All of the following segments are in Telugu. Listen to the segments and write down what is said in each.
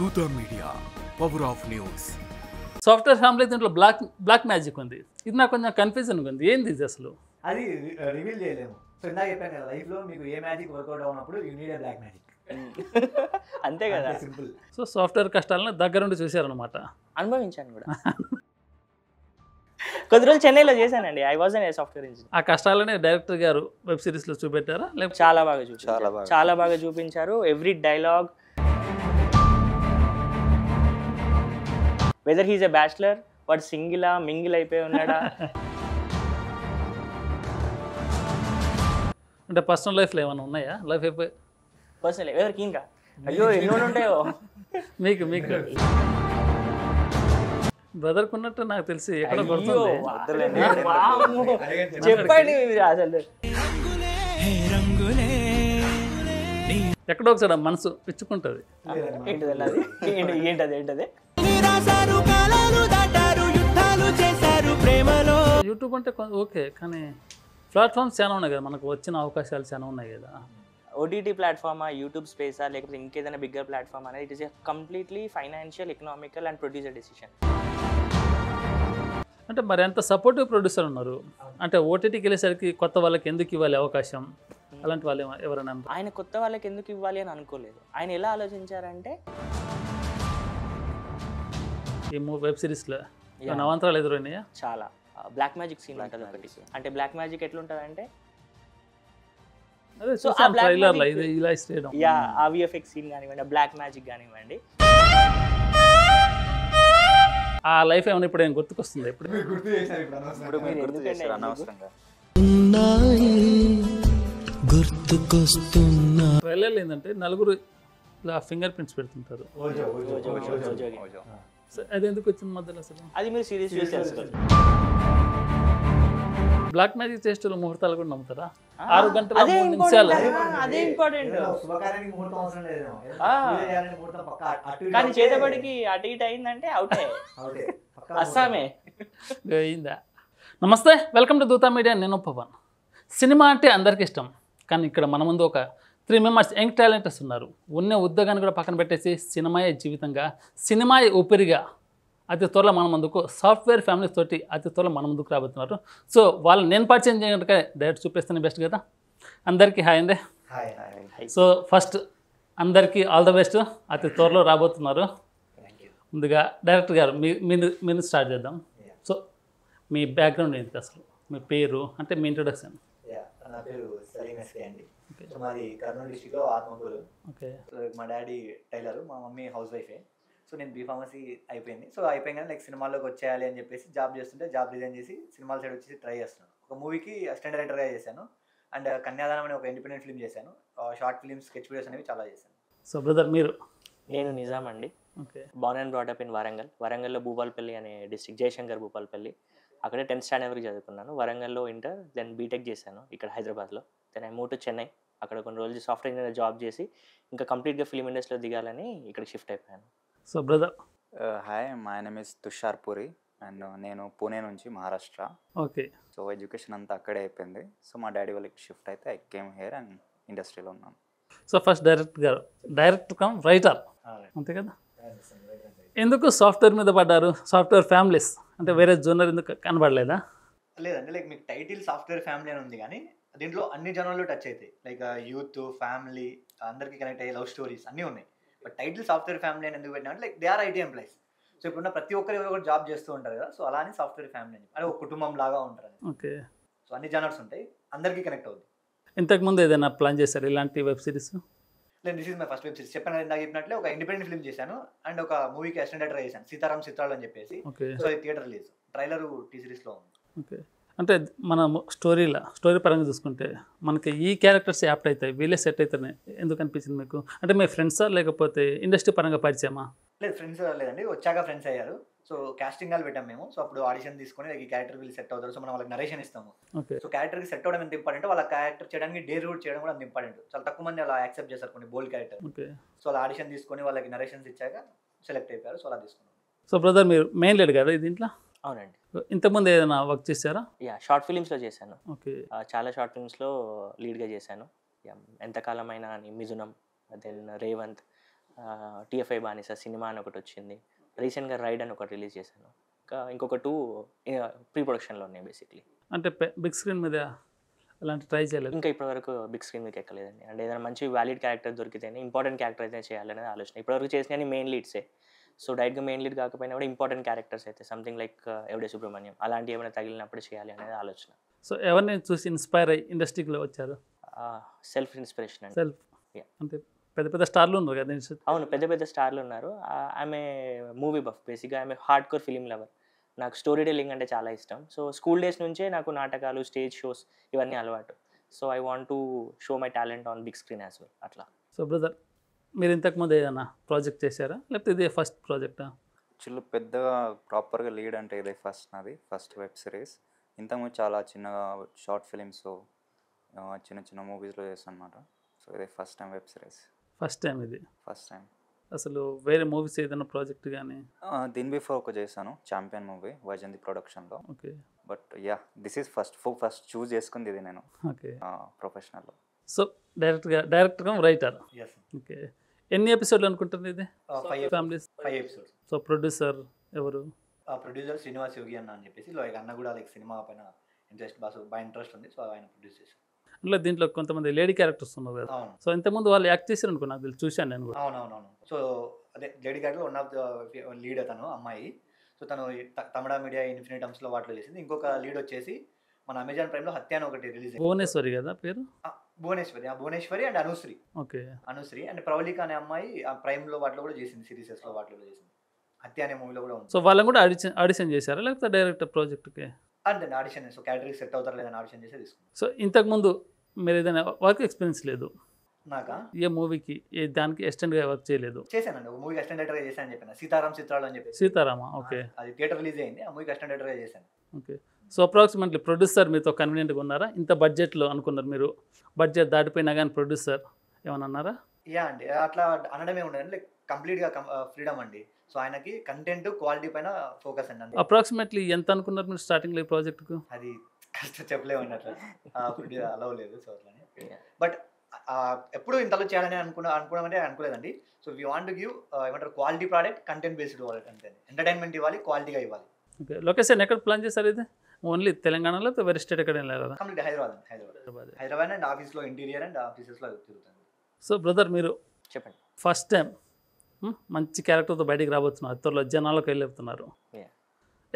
దూత media power of news. Software family దీంట్లో బ్లాక్ మ్యాజిక్ ఉంది. ఇది నాకు కొంచెం కన్ఫ్యూజన్ ఉంది. ఏంది ఇది అసలు? అది రివీల్ చేయలేము. సో ఇందాక చెప్పాను కదా, లైఫ్లో మీకు ఏ మ్యాజిక్ వర్కౌట్ అవునప్పుడు you need a black magic. అంతే కదా, సింపుల్. సో సాఫ్ట్వేర్ కష్టాలను దగ్గరుండి చూశారనమాట. అనుభవించాను కూడా. కొద్ది రోజులు చెన్నైలో చేశానండి. I was an software engineer. ఆ కష్టాలనే డైరెక్టర్ గారు వెబ్ సిరీస్లో చూపెట్టారా? లేకపోతే చాలా బాగా చూపించారు, చాలా బాగా చూపించారు. Every dialogue, weather he's a bachelor, వాడు సింగిలా మింగిల్ అయిపోయి ఉన్నాడా, అంటే పర్సనల్ లైఫ్లో ఏమైనా ఉన్నాయా? లైఫ్ అయిపోయి పర్సనల్ ఎవరికి ఇంకా అయ్యో ఎన్నో ఉంటాయో. మీకు బ్రదర్కి ఉన్నట్టు నాకు తెలిసి ఎక్కడ కొడుతుంది. చెప్పండి అసలు. ఎక్కడో ఒకసారి మనసు పిచ్చుకుంటుంది. ఏంటది యూట్యూబ్ అంటే ఓకే, కానీ ప్లాట్ఫామ్స్ చాలా ఉన్నాయి కదా, మనకు వచ్చిన అవకాశాలు చాలా ఉన్నాయి కదా. ఓటీటీ ప్లాట్ఫామా, యూట్యూబ్ స్పేసా, లేకపోతే ఇంకేదైనా బిగ్గర్ ప్లాట్ఫామ్ అనేది it is a completely financial, economical and producer decision. అంటే మరి ఎంత సపోర్టివ్ ప్రొడ్యూసర్ ఉన్నారు అంటే ఓటీటీకి వెళ్ళేసరికి కొత్త వాళ్ళకి ఎందుకు ఇవ్వాలి అవకాశం? అలాంటి వాళ్ళు ఎవరైనా ఆయన కొత్త వాళ్ళకి ఎందుకు ఇవ్వాలి అని అనుకోలేదు. ఆయన ఎలా ఆలోచించారంటే, ఈ వెబ్ సిరీస్లో నవంతరాలు ఎదురైనాయా? చాలా బ్లాక్ మ్యాజిక్ సీన్ ఉంటుంది ఒకటి. అంటే బ్లాక్ మ్యాజిక్ ఎట్లుంటుంది అంటే, ఆ విఎఫ్ఎక్స్ సీన్ కానివ్వండి, బ్లాక్ మ్యాజిక్ కానివ్వండి, ఆ లైఫ్ ఏమైనా ఇప్పుడు ఏం గుర్తుకొస్తుంది? ఇప్పుడు గుర్తు చేశారు ఇప్పుడు అనవసరంగా. ట్రైలర్లు ఏంటంటే నలుగురు ఇలా ఫింగర్ ప్రింట్స్ పెడుతుంటారు. అది ఎందుకు వచ్చింది మధ్యలో అసలు? అది మీరు సీరియస్ చూసి తెలుసుకోండి. బ్లాక్ మ్యాజిక్ చేసేటప్పుడు ముహూర్తాలు కూడా నమ్ముతారా? 6 గంటల 3 నిమిషాలు. అదే ఇంపార్టెంట్. శుభకార్యానికి ముహూర్తం అవసరం లేదు. కానీ చేతబడికి అటు ఇటు అయిందంటే అవుటే, అస్సామే అయిందా? నమస్తే, వెల్కమ్ టు దూత మీడియా. నేను పవన్. సినిమా అంటే అందరికీ ఇష్టం, కానీ ఇక్కడ మన ముందు ఒక 3 మెంబర్స్ యంగ్ టాలెంటర్స్ ఉన్నారు. ఉన్న ఉద్యోగాన్ని కూడా పక్కన పెట్టేసి సినిమాయే జీవితంగా, సినిమాయే ఊపిరిగా అతి త్వరలో మన ముందుకు సాఫ్ట్వేర్ ఫ్యామిలీస్ తోటి అతి త్వరలో మన ముందుకు రాబోతున్నారు. సో వాళ్ళని నేను పరిచయం చేయడానికి డైరెక్ట్ చూపిస్తాను బెస్ట్ కదా. అందరికీ హాయ్ అండి. సో ఫస్ట్ అందరికీ ఆల్ ద బెస్ట్. అతి త్వరలో రాబోతున్నారు. ముందుగా డైరెక్టర్ గారు మీరు స్టార్ట్ చేద్దాం. సో మీ బ్యాక్గ్రౌండ్ ఏంటి అసలు? మీ పేరు అంటే మీ ఇంట్రొడక్షన్. నా పేరు సలీం ఎస్కే అండి. మాది కర్నూలు డిస్ట్రిక్ట్లో ఆత్మకూరు. ఓకే. మా డాడీ టైలర్, మా మమ్మీ హౌస్ వైఫే. సో నేను బీఫార్మసీ అయిపోయింది. సో అయిపోయింది లైక్ సినిమాల్లోకి వచ్చేయాలి అని చెప్పేసి జాబ్ చేస్తుంటే జాబ్ రిజైన్ చేసి సినిమాల సైడ్ వచ్చి ట్రై చేస్తున్నాను. ఒక మూవీకి అసిస్టెంట్ డైరెక్టర్గా చేశాను. అండ్ కన్యాదానం అనే ఒక ఇండిపెండెంట్ ఫిల్మ్ చేశాను. షార్ట్ ఫిల్మ్స్, స్కెచ్ వీడియోస్ అనేవి చాలా చేశాను. సో బ్రదర్ మీరు? నేను నిజాం అండి. Okay. Born and brought up in Warangal. వరంగల్లో భూపాలపల్లి అనే డిస్ట్రిక్ట్, జయశంకర్ భూపాలపల్లి. అక్కడే 10th స్టాండర్డ్ వరకు చదువుకున్నాను. వరంగల్లో ఇంటర్, దెన్ బీటెక్ చేశాను ఇక్కడ హైదరాబాద్లో. Then I move to Chennai. అక్కడ కొన్ని రోజులు సాఫ్ట్వేర్ ఇంజనీర్ జాబ్ చేసి ఇంకా కంప్లీట్గా ఫిల్మ్ ఇండస్ట్రీలో దిగాలని ఇక్కడ షిఫ్ట్ అయిపోయాను. So brother? Hi, my name is Tushar puri and నేను పూణే నుంచి, మహారాష్ట్ర. ఓకే. సో ఎడ్యుకేషన్ అంతా అక్కడే అయిపోయింది. సో మా డాడీ వాళ్ళకి షిఫ్ట్ అయితే ఐ కేమ్ హియర్ అండ్ ఇండస్ట్రీలో ఉన్నాను. So first director cum writer అంతే కదా. ఎందుకు సాఫ్ట్వేర్ మీద పడ్డారు? సాఫ్ట్వేర్ ఫ్యామిలీస్ అంటే వేరే జోనర్ ఎందుకు కనబడలేదా? లేదంటే లైక్ మీకు టైటిల్ సాఫ్ట్వేర్ ఫ్యామిలీ అని ఉంది, కానీ దీంట్లో అన్ని జనాల్లో టచ్ అవుతాయి. లైక్ యూత్, ఫ్యామిలీ, అందరికీ కనెక్ట్ అయ్యే లవ్ స్టోరీస్ అన్నీ ఉన్నాయి. బట్ టైటిల్ సాఫ్ట్వేర్ ఫ్యామిలీ అని ఎందుకు పెట్టినా అంటే like they or IT employees. So ఇప్పుడున్న ప్రతి ఒక్కరు ఎవరో ఒకటి జాబ్ చేస్తూ ఉంటారు కదా. సో అలానే సాఫ్ట్వేర్ ఫ్యామిలీ అని అది ఒక కుటుంబం లాగా ఉంటారు. ఓకే. సో అన్ని జనర్స్ ఉంటాయి, అందరికీ కనెక్ట్ అవుతుంది. ఇంతకుముందు ఏదైనా ప్లాన్ చేశారు ఇలాంటి వెబ్ సిరీస్? లేదు, this is my first web series. చెప్పాను కదా ఇందాక చెప్పినట్లే, ఒక ఇండిపెండెంట్ ఫిల్మ్ చేశాను అండ్ ఒక మూవీకి అసిస్టెంట్ డైరెక్టర్ చేశాను, సీతారాం చిత్రాలు అని చెప్పేసి. ఓకే. సో అది థియేటర్ రిలీజ్, ట్రైలర్ టీ సిరీస్లో ఉంది. ఓకే. అంటే మన స్టోరీ పరంగా చూసుకుంటే మనకి ఈ క్యారెక్టర్స్ యాప్ట్ అవుతాయి, వీళ్ళే సెట్ అవుతాయి ఎందుకు అనిపించింది మీకు? అంటే మీ ఫ్రెండ్సా లేకపోతే ఇండస్ట్రీ పరంగా పరిచయమా? లేదు, ఫ్రెండ్స్ లేదండి, వచ్చాక ఫ్రెండ్స్ అయ్యారు. సో కాస్టింగ్ వాళ్ళు పెట్టాం మేము. సో అప్పుడు ఆడిషన్ తీసుకొని ఈ క్యారెక్టర్ వీళ్ళు సెట్ అవుతారు. సో మనం వాళ్ళకి నరేషన్ ఇస్తాము. ఓకే. సో క్యారెక్టర్కి సెట్ అవ్వడం ఎంత ఇంపార్టెంట్, వాళ్ళ క్యారెక్టర్ చేయడానికి డే రూట్ చేయడం కూడా అంత ఇంపార్టెంట్. చాలా తక్కువ మంది అలా యాక్సెప్ట్ చేస్తారు కొన్ని బోల్డ్ క్యారెక్టర్. ఓకే. సో అలా ఆడిషన్ తీసుకొని వాళ్ళకి నరేషన్స్ ఇచ్చాక సెలెక్ట్ అయిపోయారు. సో అలా తీసుకున్నాం. సో బ్రదర్ మీరు మెయిన్ లీడ్ కదా దీంట్లో? అవునండి. ఇంతకుముందు ఏదైనా వర్క్ చేశారా? షార్ట్ ఫిలిమ్స్లో చేశాను. ఓకే. చాలా షార్ట్ ఫిల్మ్స్లో లీడ్గా చేశాను. ఎంతకాలమైన మిథునం, దెన్ రేవంత్, టీఎఫ్ఐ బానిస సినిమా అని ఒకటి వచ్చింది, రీసెంట్గా రైడ్ అని ఒకటి రిలీజ్ చేశాను, ఇంకొక 2 ప్రీ ప్రొడక్షన్లో ఉన్నాయి బేసిక్లీ. అంటే బిగ్ స్క్రీన్ మీద అలాంటి ట్రై చేయలేదు? ఇంకా ఇప్పటివరకు బిగ్ స్క్రీన్ మీకు ఎక్కలేదండి. అంటే ఏదైనా మంచి వ్యాలిడ్ క్యారెక్టర్ దొరికితేనే, ఇంపార్టెంట్ క్యారెక్టర్ అయితే చేయాలనేది ఆలోచన. ఇప్పటివరకు చేసినవి మెయిన్ లీడ్సే. సో డైరెక్ట్గా మెయిన్ లీడ్ కాకపోయినా కూడా ఇంపార్టెంట్ క్యారెక్టర్స్ అయితే సంథింగ్ లైక్ ఎవడే సుబ్రహ్మణ్యం అలాంటివి ఏమైనా తగిలినప్పుడు చేయాలి అనేది ఆలోచన. సో ఎవరిని చూసి ఇన్స్పైర్ అయ్యి ఇండస్ట్రీలో వచ్చారు? సెల్ఫ్ ఇన్స్పిరేషన్ అండి. Self Yeah. అంటే పెద్ద పెద్ద స్టార్లు ఉన్నారు కదా. అవును, పెద్ద పెద్ద స్టార్లు ఉన్నారు. ఆమె మూవీ బఫ్, బేసిక్గా ఆమె హార్డ్ కోర్ ఫిలిం లవర్. నాకు స్టోరీ టెల్లింగ్ అంటే చాలా ఇష్టం. సో స్కూల్ డేస్ నుంచే నాకు నాటకాలు, స్టేజ్ షోస్ ఇవన్నీ అలవాటు. So I want to show my talent on big screen as well అట్లా. సో బ్రదర్, మీరు ఇంతకుముందు ఏదైనా ప్రాజెక్ట్ చేశారా, లేకపోతే ఇదే ఫస్ట్ ప్రాజెక్టా? యాక్చువల్లీ పెద్దగా ప్రాపర్గా లీడ్ అంటే ఇదే నాది ఫస్ట్ వెబ్ సిరీస్. ఇంతకుముందు చాలా చిన్నగా షార్ట్ ఫిలిమ్స్, చిన్న చిన్న మూవీస్లో చేస్తాను అనమాట. సో ఇదే first time web series. First time ఇది? First time. అసలు వేరే మూవీస్ ఏదైనా ప్రాజెక్ట్ కానీ? దీని బిఫోర్ ఒక చేశాను, ఛాంపియన్ మూవీ వైజయంతి ప్రొడక్షన్లో. Okay. But this is first choose చేసుకుంది ఇది నేను ఓకే ప్రొఫెషనల్లో. సో డైరెక్ట్గా రైటర్. Yes. ఓకే. ఎన్ని ఎపిసోడ్లు అనుకుంటుంది ఇది? 5 ఫ్యామిలీస్. ఎపిసోడ్స్. సో ప్రొడ్యూసర్ ఎవరు? ప్రొడ్యూసర్ శ్రీనివాస్ యోగి అన్న అని చెప్పేసి, లైక్ అన్న కూడా లైక్ సినిమా పైన బాగా ఇంట్రెస్ట్ ఉంది. సో ఆయన ప్రొడ్యూస్ చేశారు. అంటే దీంట్లో కొంతమంది లేడీ క్యారెక్టర్స్ ఉన్నారు కదా. అవును సో ఇంతకుముందు వాళ్ళు యాక్ట్ చేశారు అనుకో, నాకు చూశాను నేను కూడా. అవునవునవును. సో అదే లేడీ గార్డ్లో వన్ ఆఫ్ ద లీడ్ అతను అమ్మాయి. సో తను తమిళ మీడియా ఇన్ఫినిటమ్స్లో వాటిలో చేసింది. ఇంకొక లీడ్ వచ్చేసి మన అమెజాన్ ప్రైమ్లో హత్య అని ఒకటి రిలీజ్ అయింది. భువనేశ్వరి కదా పేరు? Bhuvaneshwari and Anushree. Okay. Anushree and Pravallika అనే అమ్మాయి ఆ ప్రైమ్లో వాటిలో కూడా చేసింది, సిరీసెస్లో వాటిలో చేసింది. హత్య అనే మూవీలో కూడా ఉంది. సో వాళ్ళని కూడా ఆడిషన్ చేశారా, లేకపోతే డైరెక్ట్ ప్రాజెక్ట్కి? అంతే ఆడిషన్. సో క్యాటరీకి సెట్ అవుతారు లేదని ఆడిషన్ చేసి తీసుకున్నాను. సో ఇంతకుముందు మీరు ఏదైనా వర్క్ ఎక్స్పీరియన్స్ లేదు నాకా? ఏ మూవీకి దానికి ఎక్స్టెండ్గా వర్క్ చేయలేదు? చేశానండి, ఒక మూవీకి అసిస్టెంట్ డైరెక్టర్గా చేశాను అని చెప్పాను, సీతారాం చిత్రాలు అని చెప్పి. సీతారామ. ఓకే. అది థియేటర్ రిలీజ్ అయింది, ఆ మూవీకి అసిస్టెంట్ డైరెక్టర్గా చేశాను. ఓకే. సో అప్రాక్సిమేట్లీ ప్రొడ్యూసర్ మీతో కన్వీనియంట్గా ఉన్నారా? ఇంత బడ్జెట్లో అనుకున్నారు మీరు, బడ్జెట్ దాటిపోయినా కానీ ప్రొడ్యూసర్ ఏమన్నా అన్నారా? యా అండి, అట్లా అనడమే ఉండదు, లైక్ కంప్లీట్గా ఫ్రీడమ్ అండి. సో ఆయనకి కంటెంట్ క్వాలిటీ పైన ఫోకస్ అండి. అప్రాక్సిమేట్లీ ఎంత అనుకున్నారు మీరు స్టార్టింగ్లో ఈ ప్రాజెక్ట్కు? అది కష్టం చెప్పలేమండి, అట్లా అలవ్ లేదు. సో అట్లా బట్ ఎప్పుడు ఇంతలో చేయాలని అనుకున్నామంటే అనుకోలేదండి. So we want to give ఏమంటారు క్వాలిటీ ప్రోడక్ట్, కంటెంట్ బేస్డ్ ఇవ్వాలి, అంతే. ఎంటర్టైన్మెంట్ ఇవ్వాలి, క్వాలిటీగా ఇవ్వాలి. ఓకే. లొకేషన్ ఎక్కడ ప్లాన్ చేశారు ఇది? ఓన్లీ తెలంగాణలో వేరే స్టేట్ ఎక్కడ వెళ్ళారా? కంప్లీట్ హైదరాబాద్ అండ్ ఆఫీస్లో ఇంటీరియర్ అండ్ ఆఫీసెస్లో తిరుగుతాను. సో బ్రదర్, మీరు చెప్పండి. ఫస్ట్ టైం మంచి క్యారెక్టర్తో బయటికి రాబోతున్నారు, త్వరలో జనాలకు వెళ్ళిపోతున్నారు.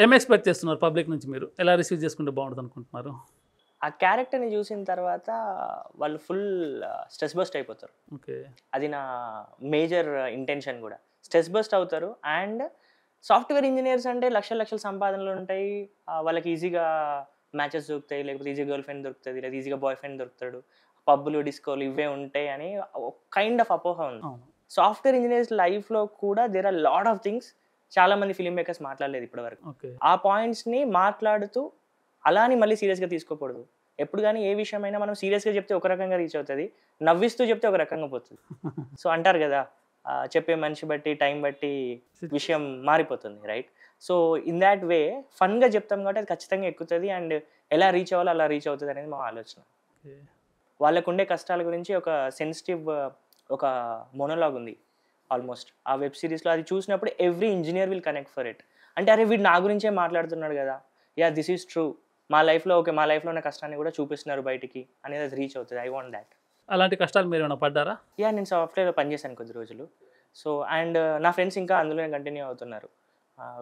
ఏం ఎక్స్పెక్ట్ చేస్తున్నారు పబ్లిక్ నుంచి? మీరు ఎలా రిసీవ్ చేసుకుంటే బాగుంటుంది అనుకుంటున్నారు? ఆ క్యారెక్టర్ని చూసిన తర్వాత వాళ్ళు ఫుల్ స్ట్రెస్ బస్ట్ అయిపోతారు. ఓకే. అది నా మేజర్ ఇంటెన్షన్ కూడా. స్ట్రెస్ బస్ట్ అవుతారు. అండ్ సాఫ్ట్వేర్ ఇంజనీర్స్ అంటే లక్షల లక్షల సంపాదనలు ఉంటాయి, వాళ్ళకి ఈజీగా మ్యాచెస్ దొరుకుతాయి, లేకపోతే ఈజీగా గర్ల్ ఫ్రెండ్ దొరుకుతుంది, లేదా ఈజీగా బాయ్ ఫ్రెండ్ దొరుకుతాడు, పబ్బులు డిస్కోలు ఇవే ఉంటాయి అని కైండ్ ఆఫ్ అపోహ ఉంది. సాఫ్ట్వేర్ ఇంజనీర్స్ లైఫ్లో కూడా there are lot of things చాలా మంది ఫిల్మ్ మేకర్స్ మాట్లాడలేదు ఇప్పటివరకు. ఆ పాయింట్స్ని మాట్లాడుతూ అలాని మళ్ళీ సీరియస్గా తీసుకోకూడదు. ఎప్పుడు కానీ ఏ విషయమైనా మనం సీరియస్గా చెప్తే ఒక రకంగా రీచ్ అవుతుంది, నవ్విస్తూ చెప్తే ఒక రకంగా పోతుంది. సో అంటారు కదా, చెప్పే మనిషి బట్టి టైం బట్టి విషయం మారిపోతుంది, right? So in that way ఫన్గా చెప్తాం కాబట్టి అది ఖచ్చితంగా ఎక్కుతుంది, అండ్ ఎలా రీచ్ అవ్వాలో అలా రీచ్ అవుతుంది అనేది మా ఆలోచన. వాళ్ళకు ఉండే కష్టాల గురించి ఒక సెన్సిటివ్ ఒక మోనోలాగ్ ఉంది ఆల్మోస్ట్ ఆ వెబ్ సిరీస్లో. అది చూసినప్పుడు every engineer will connect for it. అంటే అరే వీడు నా గురించే మాట్లాడుతున్నాడు కదా, యా దిస్ ఈజ్ ట్రూ, మా లైఫ్లో ఓకే, మా లైఫ్లో ఉన్న కష్టాన్ని కూడా చూపిస్తున్నారు బయటికి అనేది అది రీచ్ అవుతుంది. I want that. అలాంటి కష్టాలు మీరు ఏమైనా పడ్డారా? యా, నేను సాఫ్ట్వేర్లో పనిచేశాను కొద్ది రోజులు. సో అండ్ నా ఫ్రెండ్స్ ఇంకా అందులోనే కంటిన్యూ అవుతున్నారు,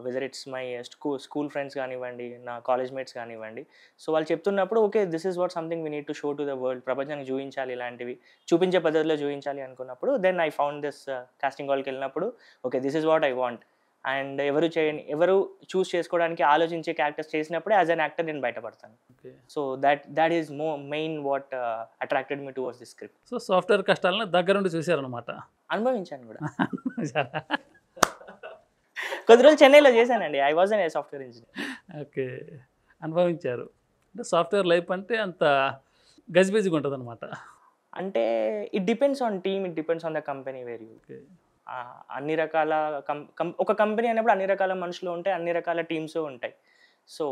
whether it's my school friends కానివ్వండి, నా కాలేజ్ మేట్స్ కానివ్వండి. సో వాళ్ళు చెప్తున్నప్పుడు okay, this is what something we need to show to the world, ప్రపంచానికి చూపించాలి, ఇలాంటివి చూపించే పద్ధతిలో చూపించాలి అనుకున్నప్పుడు then I found this casting కాల్కి వెళ్ళినప్పుడు okay, this is what I want. And ఎవరు చూస్ చేసుకోవడానికి ఆలోచించే క్యారెక్టర్స్ చేసినప్పుడే యాజ్ అన్ యాక్టర్ నేను బయటపడతాను. So that is main what attracted me towards this script. So software కష్టాలను దగ్గరుండి చూశారనమాట? అనుభవించాను కూడా. కొద్ది రోజులు చెన్నైలో చేశానండి, I was an software engineer. Okay, అనుభవించారు. అంటే సాఫ్ట్వేర్ లైఫ్ అంటే అంత గజిబిజిగా ఉంటుంది అనమాట. అంటే it depends on team, it depends on the company where you. అన్ని రకాల ఒక కంపెనీ అన్నప్పుడు అన్ని రకాల మనుషులు ఉంటాయి, అన్ని రకాల టీమ్స్ ఉంటాయి. సో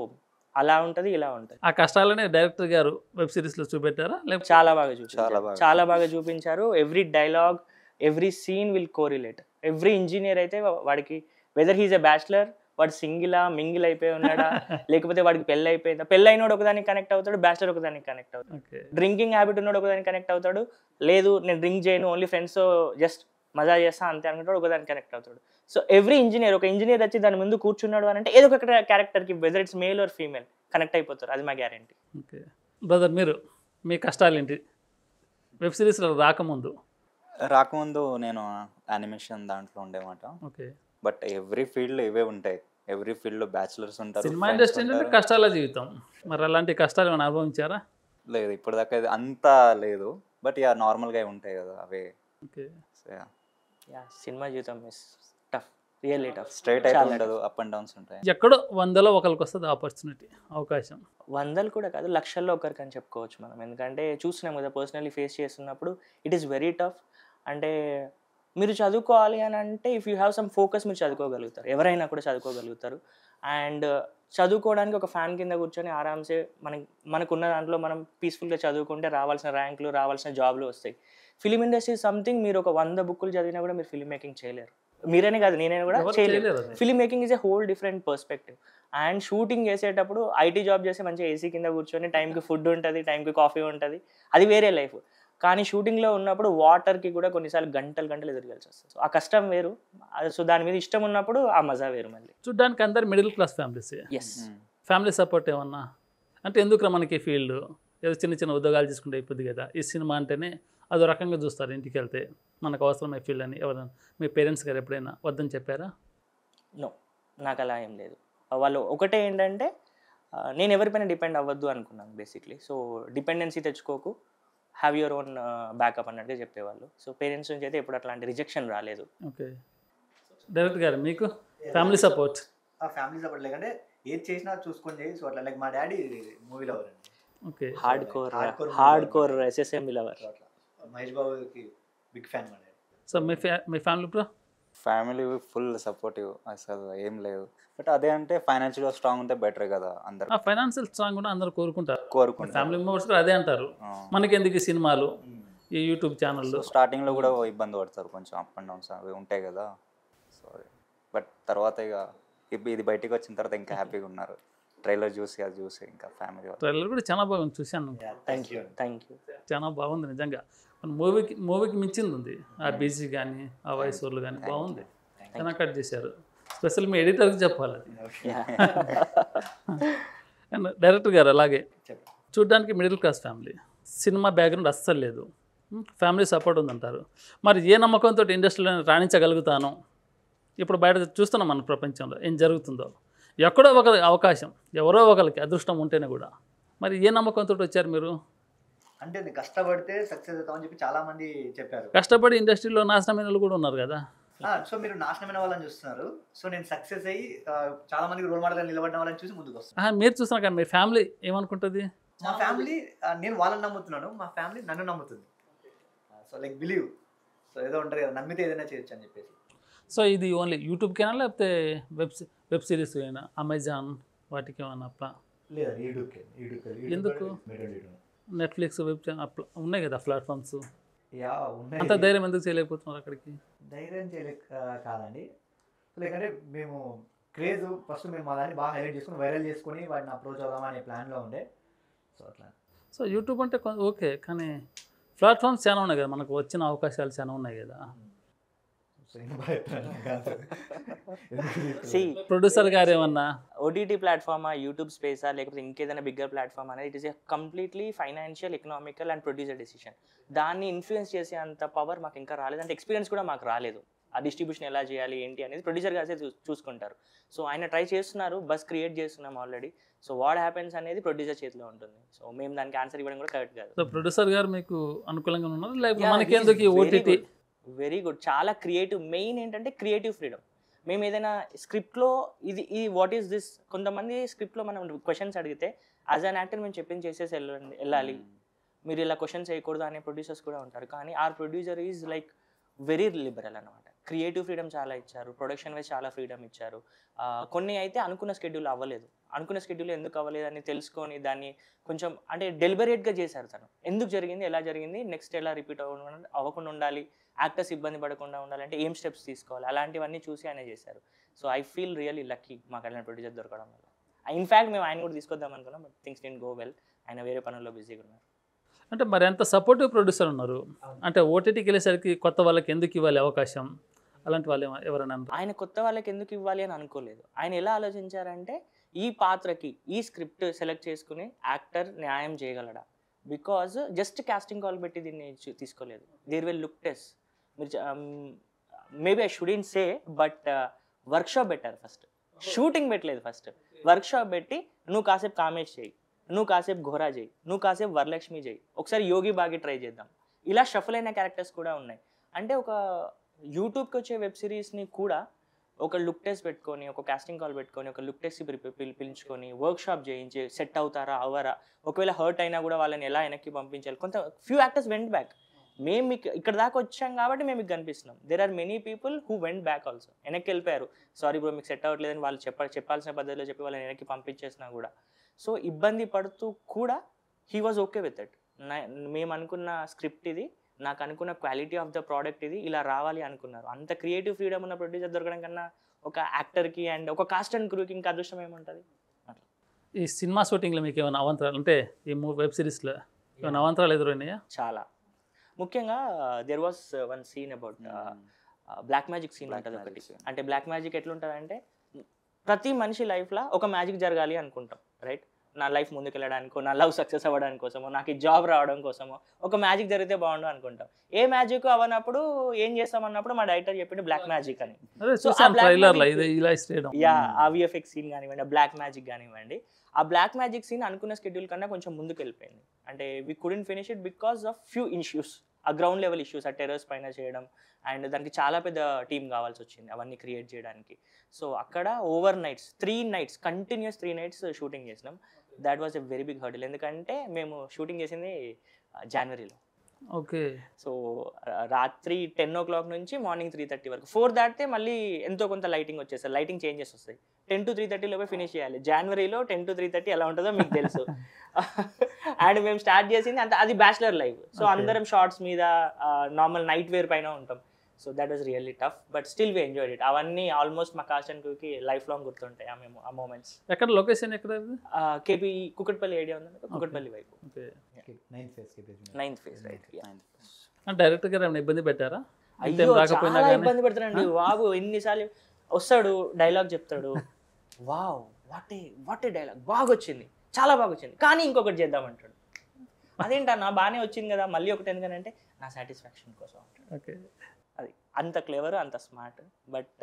అలా ఉంటుంది, ఇలా ఉంటుంది. ఆ కష్టాలనే డైరెక్టర్ గారు వెబ్ సిరీస్లో చూపెట్టారా? లేకపోతే చాలా బాగా చూపించారు. Every dialogue, every scene will correlate. Every engineer అయితే వాడికి వెదర్ హీజ్ ఎ బ్యాచులర్, వాడు సింగిలా మింగిల్ అయిపోయి ఉన్నాడా, లేకపోతే వాడికి పెళ్ళి అయిపోయిందా, పెళ్ళి అయినోడు ఒకదానికి కనెక్ట్ అవుతాడు, బ్యాచులర్ ఒకదానికి కనెక్ట్ అవుతాడు. డ్రింకింగ్ హ్యాబిట్ ఉన్నాడు ఒకదానికి కనెక్ట్ అవుతాడు, లేదు నేను డ్రింక్ చేయను ఓన్లీ ఫ్రెండ్స్తో జస్ట్ మజా చేస్తా అంతే అనుకుంటాడు, ఒకదానికి కనెక్ట్ అవుతాడు. సో ఎవ్రీ ఇంజనీర్, ఒక ఇంజనీర్ వచ్చి దాని ముందు కూర్చున్నాడు అని అంటే ఏదో ఒక క్యారెక్టర్కి whether it's male or female connect అయిపోతారు, అది మా గ్యారంటీ. ఓకే బ్రదర్, మీరు మీ కష్టాలు ఏంటి వెబ్ సిరీస్లో రాకముందు? నేను యానిమేషన్ దాంట్లో ఉండేమాట. ఓకే, బట్ ఎవ్రీ ఫీల్డ్లో ఇవే ఉంటాయి. ఎవ్రీ ఫీల్డ్లో బ్యాచులర్స్ ఉంటారు. సినిమా ఇండస్ట్రీ అంటే కష్టాల జీవితం. మరి అలాంటి కష్టాలు ఏమైనా అనుభవించారా? లేదు, ఇప్పటిదాకా అంతా లేదు. బట్ యా నార్మల్గా ఉంటాయి కదా అవే. ఓకే, సినిమా జీవితం is tough, really tough. Straight అయితే ఉండదు, అప్ అండ్ డౌన్స్ ఉంటాయి. ఎక్కడో 100లో ఒకరికి వస్తుంది ఆపర్చునిటీ, అవకాశం. 100 కూడా కాదు, లక్షల్లో ఒకరికి అని చెప్పుకోవచ్చు మనం. ఎందుకంటే చూస్తున్నాం కదా, పర్సనల్లీ ఫేస్ చేస్తున్నప్పుడు ఇట్ ఈస్ వెరీ టఫ్. అంటే మీరు చదువుకోవాలి అని అంటే if you have some focus మీరు చదువుకోగలుగుతారు, ఎవరైనా కూడా చదువుకోగలుగుతారు. అండ్ చదువుకోవడానికి ఒక ఫ్యాన్ కింద కూర్చొని ఆరామ్సే మనకున్న దాంట్లో మనం పీస్ఫుల్గా చదువుకుంటే రావాల్సిన ర్యాంకులు, రావాల్సిన జాబ్లు వస్తాయి. ఫిలిం ఇండస్ట్రీ సంథింగ్ మీరు ఒక 100 బుక్కులు చదివినా కూడా మీరు ఫిలిం మేకింగ్ చేయలేరు. మీరైనా కాదు, నేనైనా కూడా చేయలేరు. Film making is a whole different perspective. And shooting చేసేటప్పుడు ఐటీ జాబ్ చేస్తే మంచిగా ఏసీ కింద కూర్చొని టైంకి ఫుడ్ ఉంటుంది, టైంకి కాఫీ ఉంటుంది, అది వేరే లైఫ్. కానీ షూటింగ్లో ఉన్నప్పుడు వాటర్కి కూడా కొన్నిసార్లు గంటలు ఎదురుగాల్సి వస్తుంది. సో ఆ కష్టం వేరు, సో దాని మీద ఇష్టం ఉన్నప్పుడు ఆ మజా వేరు. మళ్ళీ చూడ్డానికి అందరు middle class families. Yes, family support ఏమన్నా అంటే ఎందుకు మనకి ఫీల్డ్ ఏదో చిన్న ఉద్యోగాలు చేసుకుంటే అయిపోద్ది కదా, ఈ సినిమా అంటేనే అదో రకంగా చూస్తారు. ఇంటికి వెళ్తే మనకు అవసరమే ఫీల్డ్ అని ఎవరైనా మీ పేరెంట్స్ గారు ఎప్పుడైనా వద్దని చెప్పారా? నో, నాకు అలా ఏం లేదు. వాళ్ళు ఒకటే ఏంటంటే నేను ఎవరిపైన డిపెండ్ అవ్వద్దు అనుకున్నాను బేసిక్లీ. సో డిపెండెన్సీ తెచ్చుకోకు, హ్యావ్ యువర్ ఓన్ బ్యాకప్ అన్నట్టుగా చెప్పేవాళ్ళు. సో పేరెంట్స్ నుంచి అయితే ఎప్పుడు అట్లాంటి రిజెక్షన్ రాలేదు. ఓకే, డైరెక్టర్ గారు మీకు ఫ్యామిలీ సపోర్ట్? ఆ ఫ్యామిలీ సపోర్ట్ లేకంటే ఏది చేసినా చూసుకొని చేయి. సో అట్లా లైక్ మా డాడీ మూవీ లవర్ అండి. Okay, hardcore SSM lover. అట్లా మహేష్ బాబుకి బిగ్ ఫ్యాన్ మా డాడీ. సో మీ family bro? Family full supportive, అసలు ఏం లేదు. బట్ అదే అంటే ఫైనాన్షియల్గా స్ట్రాంగ్ ఉంటే బెటర్ కదా. అందరు ఫైనాన్షియల్ స్ట్రాంగ్ కూడా అందరూ కోరుకుంటారు. ఫ్యామిలీ కోరుకుంటారు. మెంబర్స్ కూడా అదే అంటారు, మనకి ఎందుకు ఈ సినిమాలు, ఈ యూట్యూబ్ ఛానళ్ళు. స్టార్టింగ్లో కూడా ఇబ్బంది పడతారు, కొంచెం అప్ అండ్ డౌన్స్ అవి ఉంటాయి కదా. సో బట్ తర్వాత ఇది బయటికి వచ్చిన తర్వాత ఇంకా హ్యాపీగా ఉన్నారు. ట్రైలర్ చూసి ఇంకా ఫ్యామిలీ. ట్రైలర్ కూడా చాలా బాగుంది, చూశాను. Thank you. చాలా బాగుంది నిజంగా. మూవీకి మించింది ఉంది. ఆ బీజీ కానీ ఆ వాయిస్ ఓవర్లు కానీ బాగుంది, చాలా కట్ చేశారు. స్పెషల్ మీ ఎడిటర్కి చెప్పాలి అది. అండ్ డైరెక్టర్ గారు అలాగే చూడ్డానికి middle class family, cinema background అస్సలు లేదు, ఫ్యామిలీ సపోర్ట్ ఉందంటారు. మరి ఏ నమ్మకంతో ఇండస్ట్రీలో రాణించగలుగుతాను? ఇప్పుడు బయట చూస్తున్నాం మన ప్రపంచంలో ఏం జరుగుతుందో. ఎక్కడో ఒకరికి అవకాశం, ఎవరో ఒకరికి అదృష్టం ఉంటేనే కూడా. మరి ఏ నమ్మకంతో వచ్చారు మీరు? అంటే కష్టపడితే సక్సెస్ అవుతామని చెప్పి చాలా మంది చెప్పారు. కష్టపడి ఇండస్ట్రీలో నాశనమైన వాళ్ళు కూడా ఉన్నారు కదా. సో మీరు నాశనమైన వాళ్ళని చూస్తున్నారు. సో నేను సక్సెస్ అయ్యి చాలా మందికి రోల్ మోడల్గా నిలబడిన వాళ్ళని చూసి ముందుకు వస్తాను. మీరు చూస్తున్నారు కానీ మీ ఫ్యామిలీ ఏమనుకుంటుంది? మా ఫ్యామిలీ నేను వాళ్ళని నమ్ముతున్నాను, మా ఫ్యామిలీ నన్ను నమ్ముతుంది. So like believe. సో ఏదో ఉంటారు కదా, నమ్మితే ఏదైనా చేయొచ్చు అని చెప్పేసి. సో ఇది ఓన్లీ యూట్యూబ్కేనా లేకపోతే వెబ్ సిరీస్ అయినా అమెజాన్ వాటికి ఏమన్నా? లేదు, యూట్యూబ్. ఎందుకు? నెట్ఫ్లిక్స్, వెబ్ ఉన్నాయి కదా ప్లాట్ఫామ్స్. యా ఉన్నాయి. అంత ధైర్యం ఎందుకు చేయలేకపోతున్నారు అక్కడికి? ధైర్యం చేయలేక కాదండి, లేకంటే మేము క్రేజ్ ఫస్ట్ మేము మా దాన్ని బాగా హైలైట్ చేసుకుని వైరల్ చేసుకుని వాటిని అప్రోచ్ అవుదాం అనే ప్లాన్లో ఉండే. సో అట్లా. సో యూట్యూబ్ అంటే ఓకే, కానీ ప్లాట్ఫామ్స్ చాలా ఉన్నాయి కదా, మనకు వచ్చిన అవకాశాలు చాలా ఉన్నాయి కదా. ప్రొడ్యూసర్ గారు ఏమన్నా ఓటీటీ ప్లాట్ఫామా, యూట్యూబ్ స్పేసా, లేకపోతే ఇంకేదైనా బిగ్గర్ ప్లాట్ఫామ్ అనేది it is a completely financial, economical and producer decision. దాన్ని ఇన్ఫ్లుయెన్స్ చేసే అంత పవర్ మాకు ఇంకా రాలేదు, అంటే ఎక్స్పీరియన్స్ కూడా మాకు రాలేదు. ఆ డిస్ట్రిబ్యూషన్ ఎలా చేయాలి ఏంటి అనేది ప్రొడ్యూసర్ గారే చూసుకుంటారు. సో ఆయన ట్రై చేస్తున్నారు, బస్ క్రియేట్ చేస్తున్నాం ఆల్రెడీ. సో వాట్ హ్యాపెన్స్ అనేది ప్రొడ్యూసర్ చేతిలో ఉంటుంది. సో మేము దానికి ఆన్సర్ ఇవ్వడం కూడా కరెక్ట్ కాదు. సో ప్రొడ్యూసర్ గారు మీకు అనుకూలంగా ఉన్నారు, లేకపోతే మనకేందుకు ఈ ఓటీటీ? వెరీ గుడ్, చాలా క్రియేటివ్. మెయిన్ ఏంటంటే క్రియేటివ్ ఫ్రీడమ్. మేము ఏదైనా స్క్రిప్ట్లో ఇది వాట్ ఈస్ దిస్, కొంతమంది స్క్రిప్ట్లో మనం క్వశ్చన్స్ అడిగితే యాజ్ అన్ యాక్టర్ మేము చెప్పింది చేసేసి వెళ్ళాలి, మీరు ఇలా క్వశ్చన్స్ వేయకూడదు అనే ప్రొడ్యూసర్స్ కూడా ఉంటారు. కానీ our producer is like very liberal అనమాట. క్రియేటివ్ ఫ్రీడమ్ చాలా ఇచ్చారు, ప్రొడక్షన్ వైజ్ చాలా ఫ్రీడమ్ ఇచ్చారు. కొన్ని అయితే అనుకున్న స్కెడ్యూల్ అవ్వలేదు, అనుకున్న స్కెడ్యూల్ ఎందుకు అవ్వలేదు అని తెలుసుకొని దాన్ని కొంచెం అంటే డెలిబరేట్గా చేశారు. తను ఎందుకు జరిగింది, ఎలా జరిగింది, నెక్స్ట్ ఎలా రిపీట్ అవ్వకుండా ఉండాలి యాక్టర్స్ ఇబ్బంది పడకుండా ఉండాలంటే ఏం స్టెప్స్ తీసుకోవాలి అలాంటివన్నీ చూసి ఆయన చేశారు. So I feel really lucky మాకు అలాంటి ప్రొడ్యూసర్ దొరకడం వల్ల. ఇన్ఫ్యాక్ట్ మేము ఆయన కూడా తీసుకొద్దాం అనుకున్నాం, but things didn't go well. ఆయన వేరే పనుల్లో బిజీగా ఉన్నారు. అంటే మరి ఎంత సపోర్టివ్ ప్రొడ్యూసర్ ఉన్నారు అంటే ఓటీటీకి వెళ్ళేసరికి కొత్త వాళ్ళకి ఎందుకు ఇవ్వాలి అవకాశం, అలాంటి వాళ్ళు ఎవరైనా అన్నారు? ఆయన కొత్త వాళ్ళకి ఎందుకు ఇవ్వాలి అని అనుకోలేదు. ఆయన ఎలా ఆలోచించారంటే ఈ పాత్రకి ఈ స్క్రిప్ట్ సెలెక్ట్ చేసుకుని యాక్టర్ న్యాయం చేయగలడా, బికాజ్ జస్ట్ కాస్టింగ్ కాల్ పెట్టి దీన్ని తీసుకోలేదు. There will look test. మీరు maybe I shouldn't say, but workshop పెట్టారు. ఫస్ట్ షూటింగ్ పెట్టలేదు, ఫస్ట్ వర్క్షాప్ పెట్టి నువ్వు కాసేపు కామేష్ చేయి, నువ్వు కాసేపు ఘోరా చేయి, నువ్వు కాసేపు వరలక్ష్మి చేయి, ఒకసారి యోగి బాగి ట్రై చేద్దాం. ఇలా షఫల్ అయిన క్యారెక్టర్స్ కూడా ఉన్నాయి. అంటే ఒక యూట్యూబ్కి వచ్చే వెబ్ సిరీస్ని కూడా ఒక లుక్ టెస్ట్ పెట్టుకొని, ఒక కాస్టింగ్ కాల్ పెట్టుకొని, ఒక లుక్ టెస్ట్ పిలుచుకొని వర్క్షాప్ చేయించి సెట్ అవుతారా అవరా, ఒకవేళ హర్ట్ అయినా కూడా వాళ్ళని ఎలా వెనక్కి పంపించాలి. కొంత ఫ్యూ యాక్టర్స్ వెంట్ బ్యాక్. మేము మీకు ఇక్కడ దాకా వచ్చాం కాబట్టి మేము మీకు కనిపిస్తున్నాం. There are many people who went back also. వెనక్కి వెళ్ళిపోయారు, సారీ బ్రో మీకు సెట్ అవ్వట్లేదని వాళ్ళు చెప్పాల్సిన పద్ధతిలో చెప్పి వాళ్ళని వెనక్కి పంపించేసినా కూడా. సో ఇబ్బంది పడుతూ కూడా he was okay with it. మేము అనుకున్న స్క్రిప్ట్ ఇది, నాకు అనుకున్న క్వాలిటీ ఆఫ్ ద ప్రోడక్ట్ ఇది, ఇలా రావాలి అనుకున్నారు. అంత క్రియేటివ్ ఫ్రీడమ్ ఉన్న ప్రొడ్యూసర్ దొరకడం కన్నా ఒక యాక్టర్కి అండ్ ఒక కాస్ట్ అండ్ క్రూకి ఇంకా అదృష్టం ఏముంటుంది. ఈ సినిమా షూటింగ్లో మీకు ఏమైనా అవాంతరాలు అంటే ఈ వెబ్ సిరీస్లో ఏమైనా అవాంతరాలు ఎదురైనాయా? చాలా ముఖ్యంగా there was one scene about black magic scene ఉంటుంది ఒకటి. అంటే బ్లాక్ మ్యాజిక్ ఎట్లుంటుంది అంటే ప్రతి మనిషి లైఫ్లో ఒక మ్యాజిక్ జరగాలి అనుకుంటాం, రైట్? నా లైఫ్ ముందుకు వెళ్ళడానికో, నా లవ్ సక్సెస్ అవ్వడానికి కోసమో, నాకు ఈ జాబ్ రావడం కోసమో ఒక మ్యాజిక్ జరిగితే బాగుండు అనుకుంటాం. ఏ మ్యాజిక్ అవనప్పుడు ఏం చేస్తాం అన్నప్పుడు మా డైరెక్టర్ చెప్పిండు బ్లాక్ మ్యాజిక్ అని. ఆ విఎఫ్ఎక్స్ సీన్ కానివ్వండి, ఆ బ్లాక్ మ్యాజిక్ కానివ్వండి, ఆ బ్లాక్ మ్యాజిక్ సీన్ అనుకున్న షెడ్యూల్ కన్నా కొంచెం ముందుకు వెళ్ళిపోయింది. అంటే we couldn't finish it because of few issues, ఆ గ్రౌండ్ లెవెల్ ఇష్యూస్, ఆ టెర్రర్స్ పైన చేయడం, అండ్ దానికి చాలా పెద్ద టీం కావాల్సి వచ్చింది అవన్నీ క్రియేట్ చేయడానికి. సో అక్కడ over nights 3 nights continuous 3 nights shooting చేసినాం. That was a very big hurdle. ఎందుకంటే మేము షూటింగ్ చేసింది జనవరిలో. ఓకే. సో రాత్రి 10 o'clock నుంచి మార్నింగ్ 3:30 వరకు. 4 దాటితే మళ్ళీ ఎంతో కొంత లైటింగ్ వచ్చేస్తుంది, లైటింగ్ చేంజెస్ వస్తాయి. 10 to 3:30 లోపే ఫినిష్ చేయాలి. జనవరిలో 10 to 3:30 ఎలా ఉంటుందో మీకు తెలుసు. అండ్ మేము స్టార్ట్ చేసింది అది బ్యాచిలర్ లైఫ్. సో అందరం షార్ట్స్ మీద నార్మల్ నైట్ వేర్ పైన ఉంటాం. So that was really tough, but still we enjoyed it. అవన్నీ ఆల్మోస్ట్ మా కాస్ట్ అండ్ క్రూకి లైఫ్ లాంగ్ గుర్తుంటాయి ఆ మూమెంట్స్. ఎక్కడ లొకేషన్ ఎక్కడ? కేపీ కుకట్పల్లి ఐడియా ఉందండి, కుకట్పల్లి వైపు. 9th phase right. డైరెక్టర్ గారు ఏమైనా ఇబ్బంది పెట్టారా? అయ్యో చాలా ఇబ్బంది పెడతారండి బాబు. ఎన్నిసార్లు వస్తాడు, డైలాగ్ చెప్తాడు, వావ్ వాట్ ఏ డైలాగ్, బాగా వచ్చింది, చాలా బాగా వచ్చింది, కానీ ఇంకొకటి చేద్దామంటాడు. అదేంటన్నా బాగానే వచ్చింది కదా మళ్ళీ ఒకటి ఎందుకనంటే నా సాటిస్ఫాక్షన్ కోసం అంటాడు. ఓకే. అది అంత క్లెవర్, అంత smart, but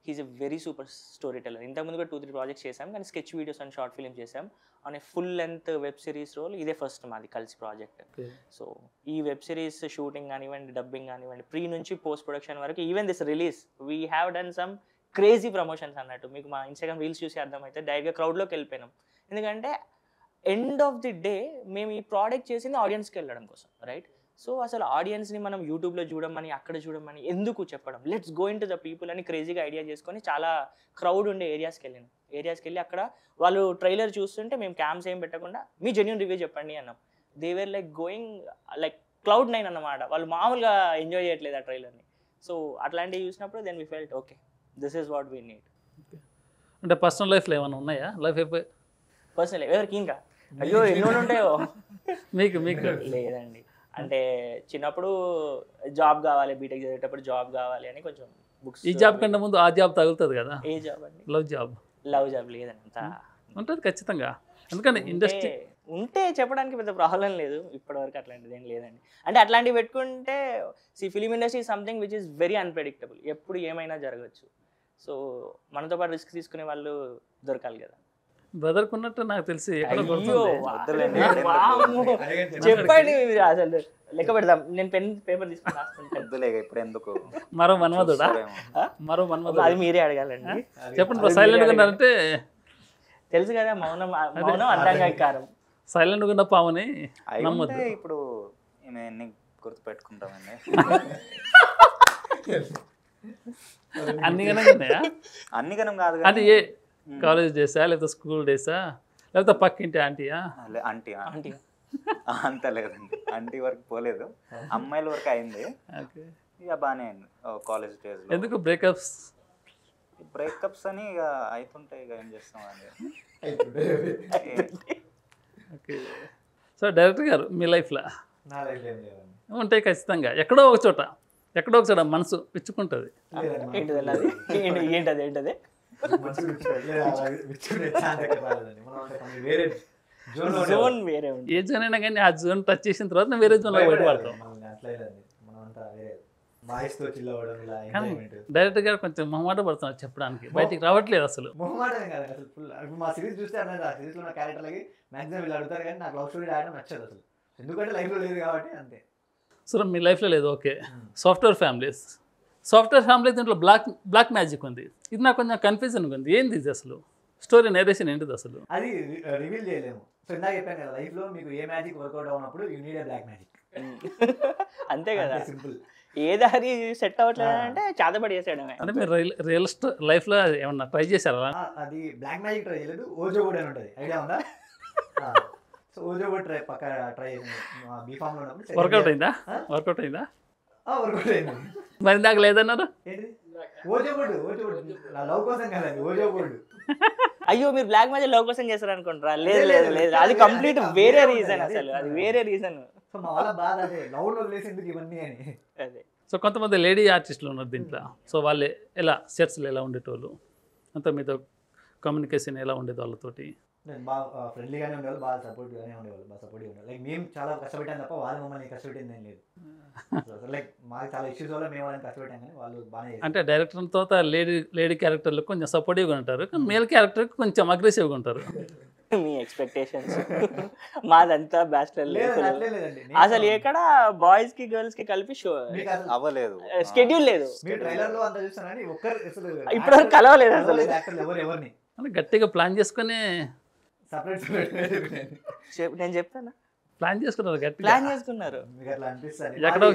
he's a very super storyteller. ఇంతకుముందు కూడా 2-3 ప్రాజెక్ట్స్ చేసాం, కానీ sketch videos and short film చేసాం. On a full length web series role ఇదే ఫస్ట్ మాది కలిసి ప్రాజెక్ట్. సో ఈ వెబ్ సిరీస్ షూటింగ్ కానివ్వండి, డబ్బింగ్ కానివ్వండి, ప్రీ నుంచి పోస్ట్ ప్రొడక్షన్ వరకు, even this release we have done some crazy promotions అన్నట్టు. మీకు మా ఇన్స్టాగ్రామ్ రీల్స్ చూసి అర్థమైతే డైరెక్ట్గా క్రౌడ్లోకి వెళ్ళిపోయినాం. ఎందుకంటే ఎండ్ ఆఫ్ ది డే మేము ఈ ప్రోడక్ట్ చేసింది ఆడియన్స్కి వెళ్ళడం కోసం, రైట్? సో అసలు ఆడియన్స్ని మనం యూట్యూబ్లో చూడమని, అక్కడ చూడమని ఎందుకు చెప్పడం, let's go in to the people అని క్రేజీగా ఐడియా చేసుకొని చాలా క్రౌడ్ ఉండే ఏరియాస్కి వెళ్ళి అక్కడ వాళ్ళు ట్రైలర్ చూస్తుంటే మేము క్యామ్స్ ఏం పెట్టకుండా మీ జెన్యూన్ రివ్యూ చెప్పండి అన్నాం. They were like going like Cloud9 అన్నమాట. వాళ్ళు మామూలుగా ఎంజాయ్ చేయట్లేదు ఆ ట్రైలర్ని. సో అట్లాంటివి చూసినప్పుడు then we felt okay this is what we need. అంటే పర్సనల్ లైఫ్లో ఏమైనా ఉన్నాయా? లైఫ్ అయిపోయి పర్సనల్ ఎవరికి ఇంకా అయ్యో ఎన్నో ఉంటాయో. మీకు లేదండి, అంటే చిన్నప్పుడు జాబ్ కావాలి, బీటెక్ చదివేటప్పుడు జాబ్ కావాలి అని కొంచెం బుక్స్. ఈ జాబ్ కంటే ముందు ఆ జాబ్ తగులుతుంది కదా. ఏ జాబ్ అండి? Love job. లవ్ జాబ్ లేదండి, అంత ఉంటుంది ఖచ్చితంగా. ఎందుకంటే ఇండస్ట్రీ ఉంటే చెప్పడానికి పెద్ద ప్రాబ్లం లేదు. ఇప్పటివరకు అట్లాంటిది ఏం లేదండి. అంటే అట్లాంటివి పెట్టుకుంటే film industry something which is very unpredictable. ఎప్పుడు ఏమైనా జరగచ్చు. సో మనతో పాటు రిస్క్ తీసుకునే వాళ్ళు దొరకాలి కదా. బ్రదర్కి ఉన్నట్టు నాకు తెలిసి చెప్పండి అసలు లెక్క పెడదాం. నేను పేపర్ తీసుకుని రాస్తుంటే ఇప్పుడు ఎందుకు మరో మన్మధుడా? మరో మన్మధుడు అది మీరే అడగాలండి. చెప్పండి. సైలెంట్గా ఉన్నారంటే తెలుసు కదా, మౌనం అర్థంగాకారం. సైలెంట్గా ఉన్న పాముని నమ్మొద్దు. ఇప్పుడు ఎన్ని గుర్తుపెట్టుకుంటామండి. అన్ని గనం ఉన్నాయా? అన్ని గనం కాదు. అంటే ఏ కాలేజ్ డేసా, లేకపోతే స్కూల్ డేసా, లేకపోతే పక్కింటి ఆంటీయా? ఆంటీ అంత లేదండి, ఆంటీ వరకు పోలేదు, అమ్మాయిల వరకు అయింది. ఇక బాగానే అయింది కాలేజ్ డేస్లో. ఎందుకు బ్రేకప్స్? బ్రేకప్స్ అని ఇక అవుతుంటాయి, ఇక ఏం చేస్తాం అండి. ఓకే. సో డైరెక్టర్ గారు మీ లైఫ్లో నా లైఫ్ ఏం లేదండి. ఉంటాయి ఖచ్చితంగా, ఎక్కడో ఒక చోట మనసు పిచ్చుకుంటుంది. ఏంటిది అది? ఏంటది? మనసు విచ్చుకునే ఛాన్స్ ఎక్కడ రాలేదండి. మనం అంటే కొంచెం వేరే జోన్ వేరే ఉంది. ఏ జోన్ అయినా కానీ ఆ జోన్ టచ్ చేసిన తర్వాత నువ్వు వేరే జోన్లో బయటపడతాం. అట్లేదండి, మనం అంతా వేరే బాయ్స్ తో చిల్ అవ్వడం ఇలా కానీ ఎంజాయ్మెంట్. డైరెక్టర్ గారు కొంచెం మొహమాట పడుతున్నారు చెప్పడానికి, బయటికి రావట్లేదు అసలు. మొహమాటం కాదు అసలు ఫుల్. మా సిరీస్ చూస్తే అన్నది, ఆ సిరీస్లో ఉన్న క్యారెక్టర్లకి మ్యాక్సిమం వీళ్ళు అడుగుతారు కానీ నాకు లవ్ స్టోరీ రాయడం నచ్చదు అసలు. ఎందుకంటే లైఫ్లో లేదు కాబట్టి అంతే. సో మీ లైఫ్లో లేదు. ఓకే. సాఫ్ట్వేర్ ఫ్యామిలీస్ దీంట్లో బ్లాక్ మ్యాజిక్ ఉంది. ఇది నాకు కొంచెం కన్ఫ్యూజన్ ఉంది. ఏంది ఇది అసలు? స్టోరీ నేరేషన్ ఏంటిది అసలు? అది రివీల్ చేయలేము. సో ఇందాక చెప్పాను కదా, లైఫ్లో మీకు ఏ మ్యాజిక్ వర్కౌట్ అవునప్పుడు you need a black magic. అంతే కదా, సింపుల్. ఏ దారి సెట్ అవ్వట్లేదు అంటే చాతపడి చేసాడమే. అంటే మీరు రియల్ లైఫ్లో ఏమన్నా ట్రై చేశారా? అది బ్లాక్ మ్యాజిక్ ట్రై చేయలేదు, ఓజో కూడా అని ఉంటుంది, ఐడియా ఉందా? సో ఓజో కూడా ట్రై చేసింది బీఫామ్ లో ఉన్నప్పుడు. వర్కౌట్ అయిందా? వర్కౌట్ అయింది. మరి నాకు లేదన్నారు. ఏంటి ఓజో బోర్డు? లవ్ కోసం కాదండి, ఓజో బోర్డు. అయ్యో, మీరు బ్లాక్ మ్యాజిక్ లవ్ కోసం చేస్తారు అనుకుంటారా? లేదు, అది కంప్లీట్ వేరే రీజన్. అసలు అది వేరే రీజన్. సో మా వాళ్ళ బాధ అదే, లవ్ లో వదిలేసి ఎందుకు ఇవన్నీ అని. అదే. సో కొంతమంది లేడీ ఆర్టిస్టులు ఉన్నారు దీంట్లో. సో వాళ్ళు ఎలా సెట్స్లో ఎలా ఉండేటోళ్ళు, అంతా మీతో కమ్యూనికేషన్ ఎలా ఉండేది వాళ్ళతోటి? నేను బాగా ఫ్రెండ్లీగానే ఉండేవాళ్ళు, బాగా సపోర్టివ్గానే ఉండేవాళ్ళు, బాగా సపోర్టివ్ ఉండేవాళ్ళు. లైక్ మేము చాలా కష్టపెట్టాం తప్ప వాళ్ళు మమ్మల్ని కష్టపెట్టింది ఏం లేదు. లైక్ మాకు చాలా ఇష్యూస్ వల్ల మేము వాళ్ళని కష్టపెట్టాం కానీ వాళ్ళు బాగానే. అంటే డైరెక్టర్ తర్వాత లేడీ క్యారెక్టర్లు కొంచెం సపోర్టివ్గా ఉంటారు, కానీ మేల్ క్యారెక్టర్కి కొంచెం అగ్రెసివ్గా ఉంటారు. మీ ఎక్స్పెక్టేషన్స్. మాదంతా బ్యాచిలర్ లేదు. అసలు ఎక్కడ బాయ్స్ కి గర్ల్స్ కి కలిపి షో అవ్వలేదు, షెడ్యూల్ లేదు. మీరు ట్రైలర్ లో అంతా చూస్తానని ఒక్కరు అసలు ఇప్పటివరకు కలవలేదు అసలు. యాక్టర్లు ఎవరిని అంటే గట్టిగా ప్లాన్ చేసుకుని సపరేట్ నేను చెప్తానా, ప్లాన్ చేసుకున్నారు గట్టిగా. ప్లాన్ చేసుకున్నారు. మీకు అట్లా అనిపిస్తుంది? ఎక్కడో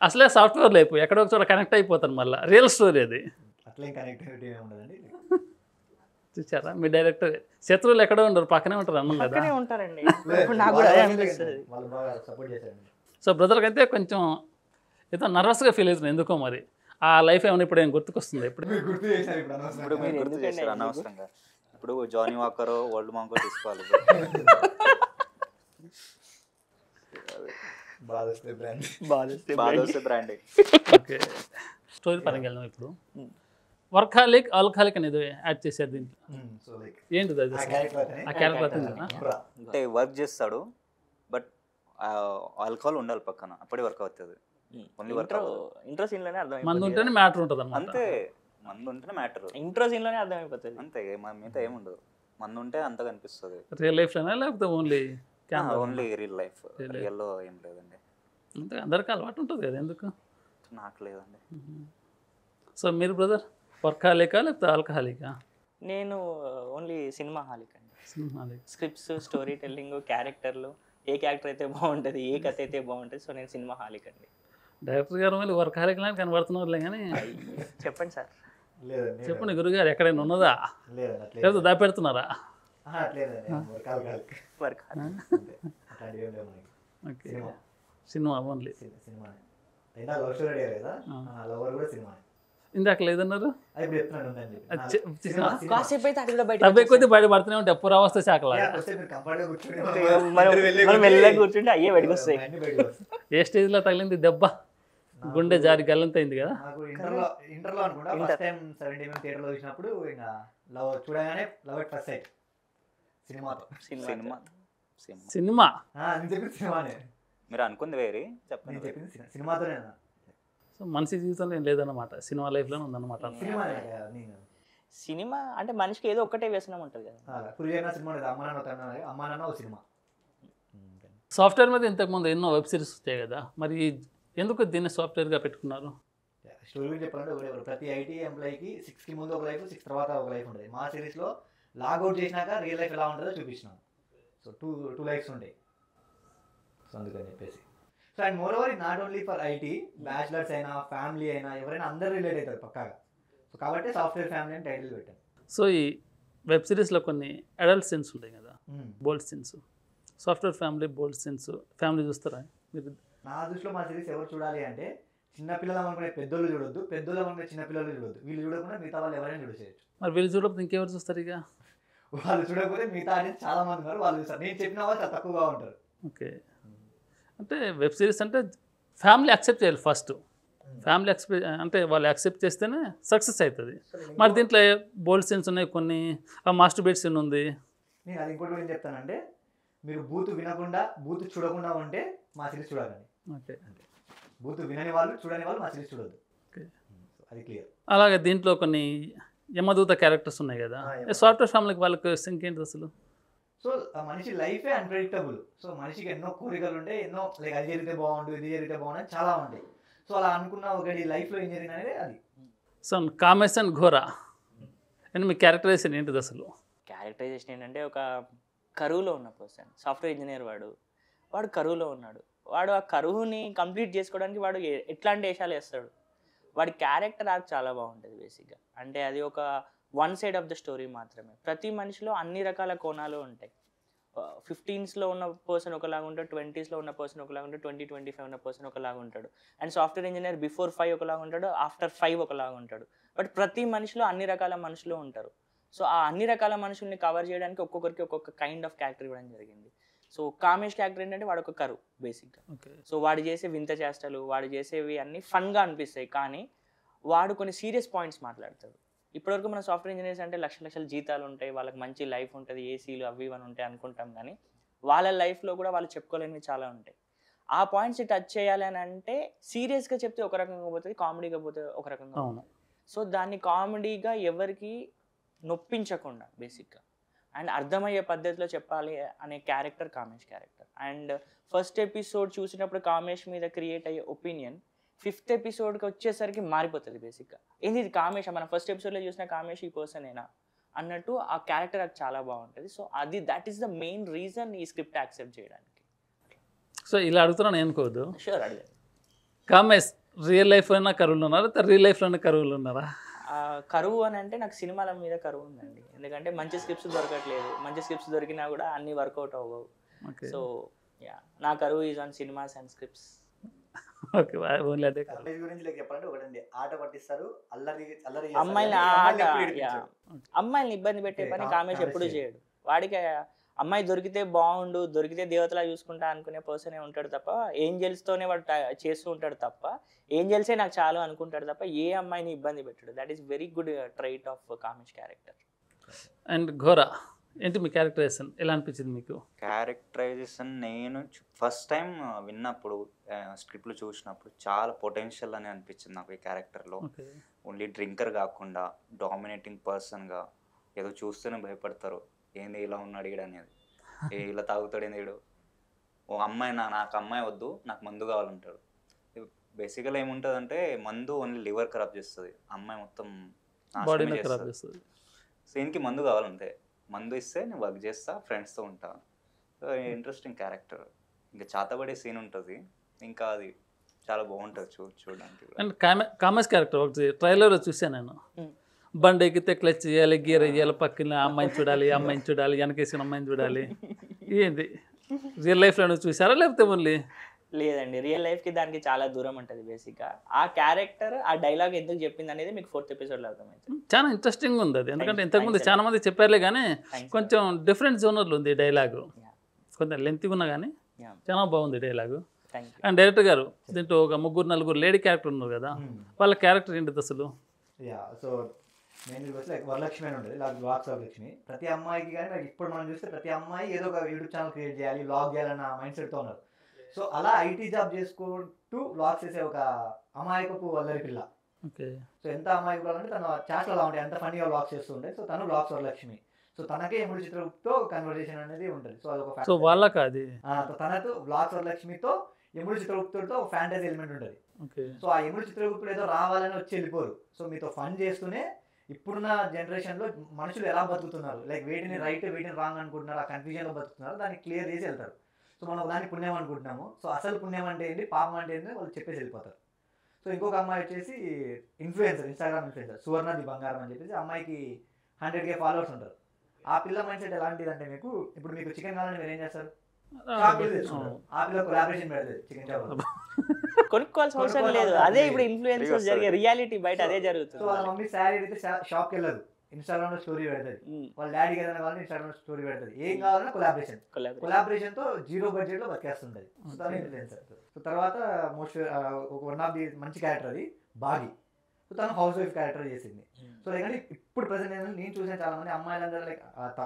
అసలే సాఫ్ట్వేర్ లేపు ఎక్కడో ఒక చోట కనెక్ట్ అయిపోతాను, మళ్ళీ రియల్ స్టోరీ అది. అట్లేం కనెక్టివిటీ ఉండదండి. చూసారా, మీ డైరెక్టర్ శత్రువులు ఎక్కడో ఉండరు, పక్కనే ఉంటారు అన్నాం కదా. పక్కనే ఉంటారండి. ఇప్పుడు నాకు కూడా అదే అనిపిస్తుంది. వాళ్ళు బాగా సపోర్ట్ చేశారండి. సో బ్రదర్కి అయితే కొంచెం ఏదో నర్వస్గా ఫీల్ అవుతుంది ఎందుకో మరి. ఆ లైఫ్ ఏమైనా ఇప్పుడు ఏం గుర్తుకొస్తుంది? ఇప్పుడు మీరు గుర్తు చేశారు ఇప్పుడు అనవసరంగా. ఇప్పుడు మీరు గుర్తు చేశారు అనవసరంగా. ఇప్పుడు జానీ వాకర్ వరల్డ్ మాంకో తీసుకోవాలి. బాగా బ్రాండ్. ఓకే, స్టోరీ పరంగా వెళ్దాం. ఇప్పుడు వర్కాలిక్ ఆల్కహాలిక్ అనేది యాడ్ చేశారు దీంట్లో. సో లైక్ ఏంటిది అది? ఆ క్యారెక్టర్ అతను అంటే వర్క్ చేస్తాడు, బట్ ఆల్కహాల్ ఉండాలి పక్కన, అప్పుడే వర్క్ అవుతుంది. ఓన్లీ వర్క్ ఇంట్రో సీన్ లోనే అర్థం. మందు ఉంటేనే మ్యాటర్ ఉంటుంది అన్నమాట. అంతే, మందు ఉంటేనే మ్యాటర్. ఇంట్రో సీన్ లోనే అర్థమైపోతుంది అంతే, మిగతా ఏముండదు. మందు ఉంటే అంత కనిపిస్తుంది. రియల్ లైఫ్లోనా లేకపోతే ఓన్లీ ఓన్లీ రియల్ లైఫ్. రియల్లో ఏం లేదండి. అంతే, అందరికీ అలవాటు ఉంటుంది కదా, ఎందుకు నాకు లేదండి. సో మీరు బ్రదర్ వర్కాలికా లేకపోతే ఆల్కహాలికా? నేను ఓన్లీ సినిమా హాలిక్ అండి. సినిమా స్క్రిప్ట్స్, స్టోరీ టెల్లింగ్, క్యారెక్టర్లు, ఏ క్యారెక్టర్ అయితే బాగుంటుంది, ఏ కథ అయితే బాగుంటుంది. సో నేను సినిమా హాలిక్ అండి. డైరెక్టర్ గారు మళ్ళీ వర్కాలిక్ లాగా కనబడుతున్నారులే కానీ చెప్పండి సార్. లేదండి, చెప్పండి గురుగారు, ఎక్కడైనా ఉన్నదా లేదండి, అట్లేదు. లేకపోతే దాపెడుతున్నారా? అట్లేదండి, వర్క్ అట్లాంటివి ఏం లేవు మనకి. ఓకే, సినిమా ఓన్లీ సినిమా అయినా లవ్ స్టోరీ అడిగారు కదా, లవర్ కూడా సినిమా. ఇందాక లేదన్నారు. ఇప్పుడు చెప్తున్నాను ఉందండి. కాసేపు అయితే అది కూడా బయట డెబ్బై కొద్ది బయట పడుతూనే ఉంటాయి పురావస్థ శాఖలా. వస్తే మీరు కంఫర్ట్గా కూర్చొని మనం వెళ్ళి కూర్చుంటే అయ్యే బయటకు వస్తాయి. అన్ని బయటకు వస్తాయి. ఏ స్టేజ్లో తగిలింది దెబ్బ? గుండె జారి గల్లంత అయింది కదా. నాకు ఇంటర్లో అనుకుంటా ఫస్ట్ టైం 70mm థియేటర్లో చూసినప్పుడు ఇంకా లవ్ చూడగానే లవ్ ఎట్ ఫస్ట్ సైట్ సినిమాతో. సినిమా నేను చెప్పింది సినిమానే, మీరు అనుకుంది వేరే నేను చెప్పండి. చెప్పింది సినిమాతోనే. సో మనిషి జీవితంలో ఏం లేదన్నమాట, సినిమా లైఫ్లోనే ఉందన్నమాట. సినిమా అంటే మనిషికి ఏదో ఒక్కటే వ్యసనం ఉంటుంది కదా. పురియన్న సినిమా లేదు, అమ్మా నాన్న ఓ సినిమా. సాఫ్ట్వేర్ మీద ఇంతకుముందు ఎన్నో వెబ్ సిరీస్ వచ్చాయి కదా, మరి ఎందుకు దీన్ని సాఫ్ట్వేర్గా పెట్టుకున్నారు? స్టోరీ గురించి చెప్పాలంటే ఒకటే, ప్రతి ఐటీ ఎంప్లాయీకి 6కి ముందు ఒక లైఫ్, 6 తర్వాత ఒక లైఫ్ ఉంటుంది. మా సిరీస్లో లాగౌట్ చేసినాక రియల్ లైఫ్ ఎలా ఉంటుందో చూపించినాం. సో టూ లైఫ్స్ ఉంటాయి. సో అందుకని చెప్పేసి. So and more over not only for IT, bachelors అయినా ఫ్యామిలీ అయినా ఎవరైనా అందరూ రిలేట్ అవుతారు పక్కాగా. సో కాబట్టి సాఫ్ట్వేర్ ఫ్యామిలీ అని టైటిల్ పెట్టాను. సో ఈ వెబ్ సిరీస్లో కొన్ని అడల్ట్ సీన్స్ ఉంటాయి కదా, bold scenes. Software family bold scenes family చూస్తారా మీరు? నా దృష్టిలో మా సిరీస్ ఎవరు చూడాలి అంటే చిన్నపిల్లలు అనుకునే పెద్దోళ్ళు చూడొద్దు, పెద్దోళ్ళు అనుకునే చిన్నపిల్లలు చూడొద్దు. వీళ్ళు చూడకుండా మిగతా వాళ్ళు ఎవరైనా చూడొచ్చు. మరి వీళ్ళు చూడకపోతే ఇంకెవరు చూస్తారు ఇక? వాళ్ళు చూడకపోతే మిగతా ఆడియన్స్ చాలా మంది ఉన్నారు, వాళ్ళు చూస్తారు. నేను చెప్పిన వాళ్ళు చాలా తక్కువగా ఉంటారు. ఓకే, అంటే వెబ్ సిరీస్ అంటే ఫ్యామిలీ యాక్సెప్ట్ చేయాలి ఫస్ట్. ఫ్యామిలీ అంటే వాళ్ళు యాక్సెప్ట్ చేస్తేనే సక్సెస్ అవుతుంది. మరి దీంట్లో బోల్డ్ సీన్స్ ఉన్నాయి, కొన్ని మాస్టర్ బీట్ సీన్ ఉంది. నేను అది ఇంకోటి ఏం చెప్తానంటే, మీరు బూతు వినకుండా బూతు చూడకుండా ఉంటే మా సిరీస్ చూడాలని. ఓకే, బూతు వినని వాళ్ళు చూడని వాళ్ళు మా సిరీస్ చూడొద్దు. ఓకే, అది క్లియర్. అలాగే దీంట్లో కొన్ని యమదూత క్యారెక్టర్స్ ఉన్నాయి కదా, సాఫ్ట్వేర్ ఫ్యామిలీకి వాళ్ళకి సింక్ ఏంటి అసలు? సో మనిషి లైఫే అన్ప్రెడిక్టబుల్. సో మనిషికి ఎన్నో కోరికలు ఉంటాయి, ఎన్నో లైక్ అది జరిగితే బాగుండు, ఇది జరిగితే బాగుండు అని చాలా ఉంటాయి. సో అలా అనుకున్న ఒకటి లైఫ్లో ఏం జరిగింది అనేది అది. So Kamesh and Ghora and మీ క్యారెక్టరైజేషన్ ఏంటిది అసలు? క్యారెక్టరైజేషన్ ఏంటంటే, ఒక కరువులో ఉన్న పర్సన్, సాఫ్ట్వేర్ ఇంజనీర్, వాడు కరువులో ఉన్నాడు. వాడు ఆ కరువుని కంప్లీట్ చేసుకోవడానికి వాడు ఎట్లాంటి వేషాలు వేస్తాడు. వాడి క్యారెక్టర్ ఆర్క్ చాలా బాగుంటుంది బేసిక్గా. అంటే అది ఒక one side of the story మాత్రమే. ప్రతి మనిషిలో అన్ని రకాల కోణాలు ఉంటాయి. 15స్లో ఉన్న పర్సన్ ఒకలాగా ఉంటాడు, 20స్లో ఉన్న పర్సన్ ఒకలాగా ఉంటాడు, 20-25 ఉన్న పర్సన్ ఒకలాగా ఉంటాడు. అండ్ సాఫ్ట్వేర్ ఇంజనీర్ బిఫోర్ 5 ఒకలాగా ఉంటాడు, ఆఫ్టర్ 5 ఒకలాగా ఉంటాడు. బట్ ప్రతి మనిషిలో అన్ని రకాల మనుషులు ఉంటారు. సో ఆ అన్ని రకాల మనుషుల్ని కవర్ చేయడానికి ఒక్కొక్కరికి ఒక్కొక్క కైండ్ ఆఫ్ క్యారెక్టర్ ఇవ్వడం జరిగింది. సో కామేష్ క్యారెక్టర్ ఏంటంటే, వాడు ఒక కరువు బేసిక్గా. సో వాడు చేసే వింత చేష్టలు, వాడు చేసేవి అన్నీ ఫన్గా అనిపిస్తాయి, కానీ వాడు కొన్ని సీరియస్ పాయింట్స్ మాట్లాడతాడు. ఇప్పటివరకు మన సాఫ్ట్వేర్ ఇంజనీర్స్ అంటే లక్షల జీతాలు ఉంటాయి, వాళ్ళకి మంచి లైఫ్ ఉంటుంది, ఏసీలు అవి ఇవన్నీ ఉంటాయి అనుకుంటాం, కానీ వాళ్ళ లైఫ్లో కూడా వాళ్ళు చెప్పుకోలేనివి చాలా ఉంటాయి. ఆ పాయింట్స్ టచ్ చేయాలి అని అంటే సీరియస్గా చెప్తే ఒక రకంగా పోతుంది, కామెడీగా పోతే ఒక రకంగా ఉంటుంది. సో దాన్ని కామెడీగా ఎవరికి నొప్పించకుండా బేసిక్గా అండ్ అర్థమయ్యే పద్ధతిలో చెప్పాలి అనే character Kamesh character. And first episode చూసినప్పుడు కామేష్ మీద క్రియేట్ అయ్యే ఒపీనియన్ 5th ఎపిసోడ్కి వచ్చేసరికి మారిపోతుంది బేసిక్గా. ఏంది ఇది కామేష్, మనం ఫస్ట్ ఎపిసోడ్లో చూసిన కామేష్ ఈ పర్సనేనా అన్నట్టు ఆ క్యారెక్టర్ అది చాలా బాగుంటుంది. సో అది that is the main reason ఈ స్క్రిప్ట్ యాక్సెప్ట్ చేయడానికి. సో ఇలా అడుగుతున్నాను అనుకోవద్దు, షూర్ అడిగారు. కామేష్ రియల్ లైఫ్లోనే కరువులు ఉన్నారా, రియల్ లైఫ్లోనే కరువులు ఉన్నారా? కరువు అని అంటే నాకు సినిమాల మీద కరువు ఉందండి. ఎందుకంటే మంచి స్క్రిప్ట్స్ దొరకట్లేదు, మంచి స్క్రిప్ట్స్ దొరికినా కూడా అన్ని వర్కౌట్ అవ్వవు. సో యా, నా కరువు is on cinemas and scripts. Okay, only అదే. కాలేజ్ గురించి లైక్ చెప్పాలంటే ఒకటండి, ఆట పట్టిస్తారు, అల్లరి అల్లరి అమ్మాయిని ఇబ్బంది పెట్టే పని కామేష్ ఎప్పుడు చేయడు. వాడికి అమ్మాయి దొరికితే బాగుండు, దొరికితే దేవతలా చూసుకుంటా అనుకునే పర్సనే ఉంటాడు తప్ప, ఏంజల్స్తోనే వాడు చేస్తూ ఉంటాడు తప్ప, ఏంజల్సే నాకు చాలు అనుకుంటాడు తప్ప ఏ అమ్మాయిని ఇబ్బంది పెట్టాడు. That is very good trait of Kamesh character. And Ghora ఏంటి మీ క్యారెక్టరైజేషన్ ఎలా అనిపించింది మీకు? క్యారెక్టరైజేషన్ నేను ఫస్ట్ టైం విన్నప్పుడు, స్క్రిప్ట్లు చూసినప్పుడు చాలా పొటెన్షియల్ అని అనిపించింది నాకు ఈ క్యారెక్టర్లో. ఓన్లీ డ్రింకర్ కాకుండా డామినేటింగ్ పర్సన్గా, ఏదో చూస్తూనే భయపడతారు, ఏంది ఇలా ఉన్నాడు ఈడు అనేది, ఇలా తాగుతాడు ఏంది ఈడు, ఓ అమ్మాయి నాకు అమ్మాయి వద్దు, నాకు మందు కావాలంటాడు. బేసికల్గా ఏముంటుందంటే, మందు ఓన్లీ లివర్ ఖరాబ్ చేస్తుంది, అమ్మాయి మొత్తం బాడీని ఖరాబ్ చేస్తుంది. సీన్కి మందు కావాలంటే, మందు ఇస్తే నేను వర్క్ చేస్తా, ఫ్రెండ్స్తో ఉంటా. So interesting character. ఇంకా చాతబడే సీన్ ఉంటుంది, ఇంకా అది చాలా బాగుంటుంది చూడడానికి. అండ్ కామేష్ క్యారెక్టర్ ఒకటి ట్రైలర్లో చూసాను నేను, బండి ఎక్కితే క్లచ్ చేయాలి, గీర్ వేయాలి, పక్కన అమ్మాయిని చూడాలి, అమ్మాయిని చూడాలి, వెనకేసిన అమ్మాయిని చూడాలి. ఏంది రియల్ లైఫ్లో చూసారా లేకపోతే ఓన్లీ? లేదండి, రియల్ లైఫ్కి దానికి చాలా దూరం ఉంటుంది బేసిక్గా. ఆ క్యారెక్టర్ ఆ డైలాగ్ ఎందుకు చెప్పింది అనేది మీకు 4th ఎపిసోడ్లో అర్థమవుతుంది. చాలా ఇంట్రెస్టింగ్ ఉంది అది, ఎందుకంటే ఇంతకుముందు చాలా మంది చెప్పారులే, కానీ కొంచెం డిఫరెంట్ జోనర్లు ఉంది ఈ డైలాగు, కొంచెం లెంత్గా ఉన్నా కానీ చాలా బాగుంది డైలాగు. అండ్ డైరెక్టర్ గారు దీంట్లో ఒక 3-4 లేడీ క్యారెక్టర్ ఉన్నారు కదా, వాళ్ళ క్యారెక్టర్ ఏంటిది అసలు? యా, సో మెయిన్లీ వచ్చి లైక్ వరలక్ష్మి అని ఉంటుంది, లైక్ వ్లాగ్స్ వరలక్ష్మి. ప్రతి అమ్మాయికి కానీ లైక్ ఇప్పుడు మనం చూస్తే ప్రతి అమ్మాయి ఏదో ఒక యూట్యూబ్ ఛానల్ క్రియేట్ చేయాలి, వ్లాగ్ చేయాలన్న మైండ్ సెట్తో ఉన్నారు. సో అలా ఐటీ జాబ్ చేసుకుంటూ వ్లాగ్స్ చేసే ఒక అమాయకపు అల్లరి పిల్ల. ఓకే, సో ఎంత అమాయకులు అంటే తన చాట్లు అలా ఉంటాయి, ఎంత ఫన్నీగా వ్లాగ్స్ చేస్తుంటాయి. సో తను వ్లాగ్స్ వరలక్ష్మి. సో తనకే ఎముడు చిత్రగుప్తో కన్వర్జేషన్ అనేది ఉంటుంది. సో అదొక సో వాళ్ళకి అది తనతో వ్లాగ్స్ వరలక్ష్మితో ఎముడు చిత్రగుప్తుడితో ఒక ఫ్యాంటసీ ఎలిమెంట్ ఉంటుంది. సో ఆ ఎముడు చిత్రగుప్తుడు ఏదో రావాలని వచ్చి వెళ్ళిపోరు. సో మీతో ఫన్ చేస్తూనే ఇప్పుడున్న జనరేషన్లో మనుషులు ఎలా బతుకుతున్నారు, లైక్ వీటిని రైట్ వీటిని రాంగ్ అనుకుంటున్నారు, ఆ కన్ఫ్యూజన్లో బతుకుతున్నారు, దాన్ని క్లియర్ చేసి వెళ్తారు. సో మనం దాన్ని పుణ్యం అనుకుంటున్నాము. సో అసలు పుణ్యం అంటే ఏంటి, పాపం అంటే ఏంటి వాళ్ళు చెప్పేసి వెళ్ళిపోతారు. సో ఇంకొక అమ్మాయి వచ్చేసి ఇన్ఫ్లుయెన్సర్, ఇన్స్టాగ్రామ్ ఇన్ఫ్లుయెన్సర్, సువర్ణది బంగారం అని చెప్పేసి అమ్మాయికి 100K ఫాలోవర్స్ ఉంటారు. ఆ పిల్ల మైండ్ సెట్ ఎలాంటిది అంటే, మీకు ఇప్పుడు మీకు చికెన్ కావాలని మీరు ఏం చేస్తారు, ఆ పిల్ల కొలాబరేషన్ పెడతారు చికెన్ షాప్. కొనుక్కోవాల్సిన అవసరం లేదు, అదే ఇప్పుడు ఇన్ఫ్లుయెన్సర్స్ జరిగే రియాలిటీ, బయట అదే సో వాళ్ళ జరుగుతుంది. మమ్మీ శారీ అయితే షాప్కి వెళ్ళదు, ఇన్స్టాగ్రామ్ లో స్టోరీ పెడుతుంది. వాళ్ళ డాడీకి ఏదైనా కావాలంటే ఇన్స్టాగ్రామ్ లో స్టోరీ పెడుతుంది. ఏం కావాలన్నా కొలాబరేషన్ తో జీరో బడ్జెట్ లో బతికేస్తుంటది. సో తను ఇన్ఫ్లుయెన్సర్. సో తర్వాత మోస్ట్ ఒక వన్ ఆఫ్ ది మంచి క్యారెక్టర్ అది బాగి. సో తను హౌస్ వైఫ్ క్యారెక్టర్ చేసింది. సో లైక్ అంటే ఇప్పుడు ప్రజెంట్ నేను చూసిన చాలా మంది అమ్మాయిలందరూ లైక్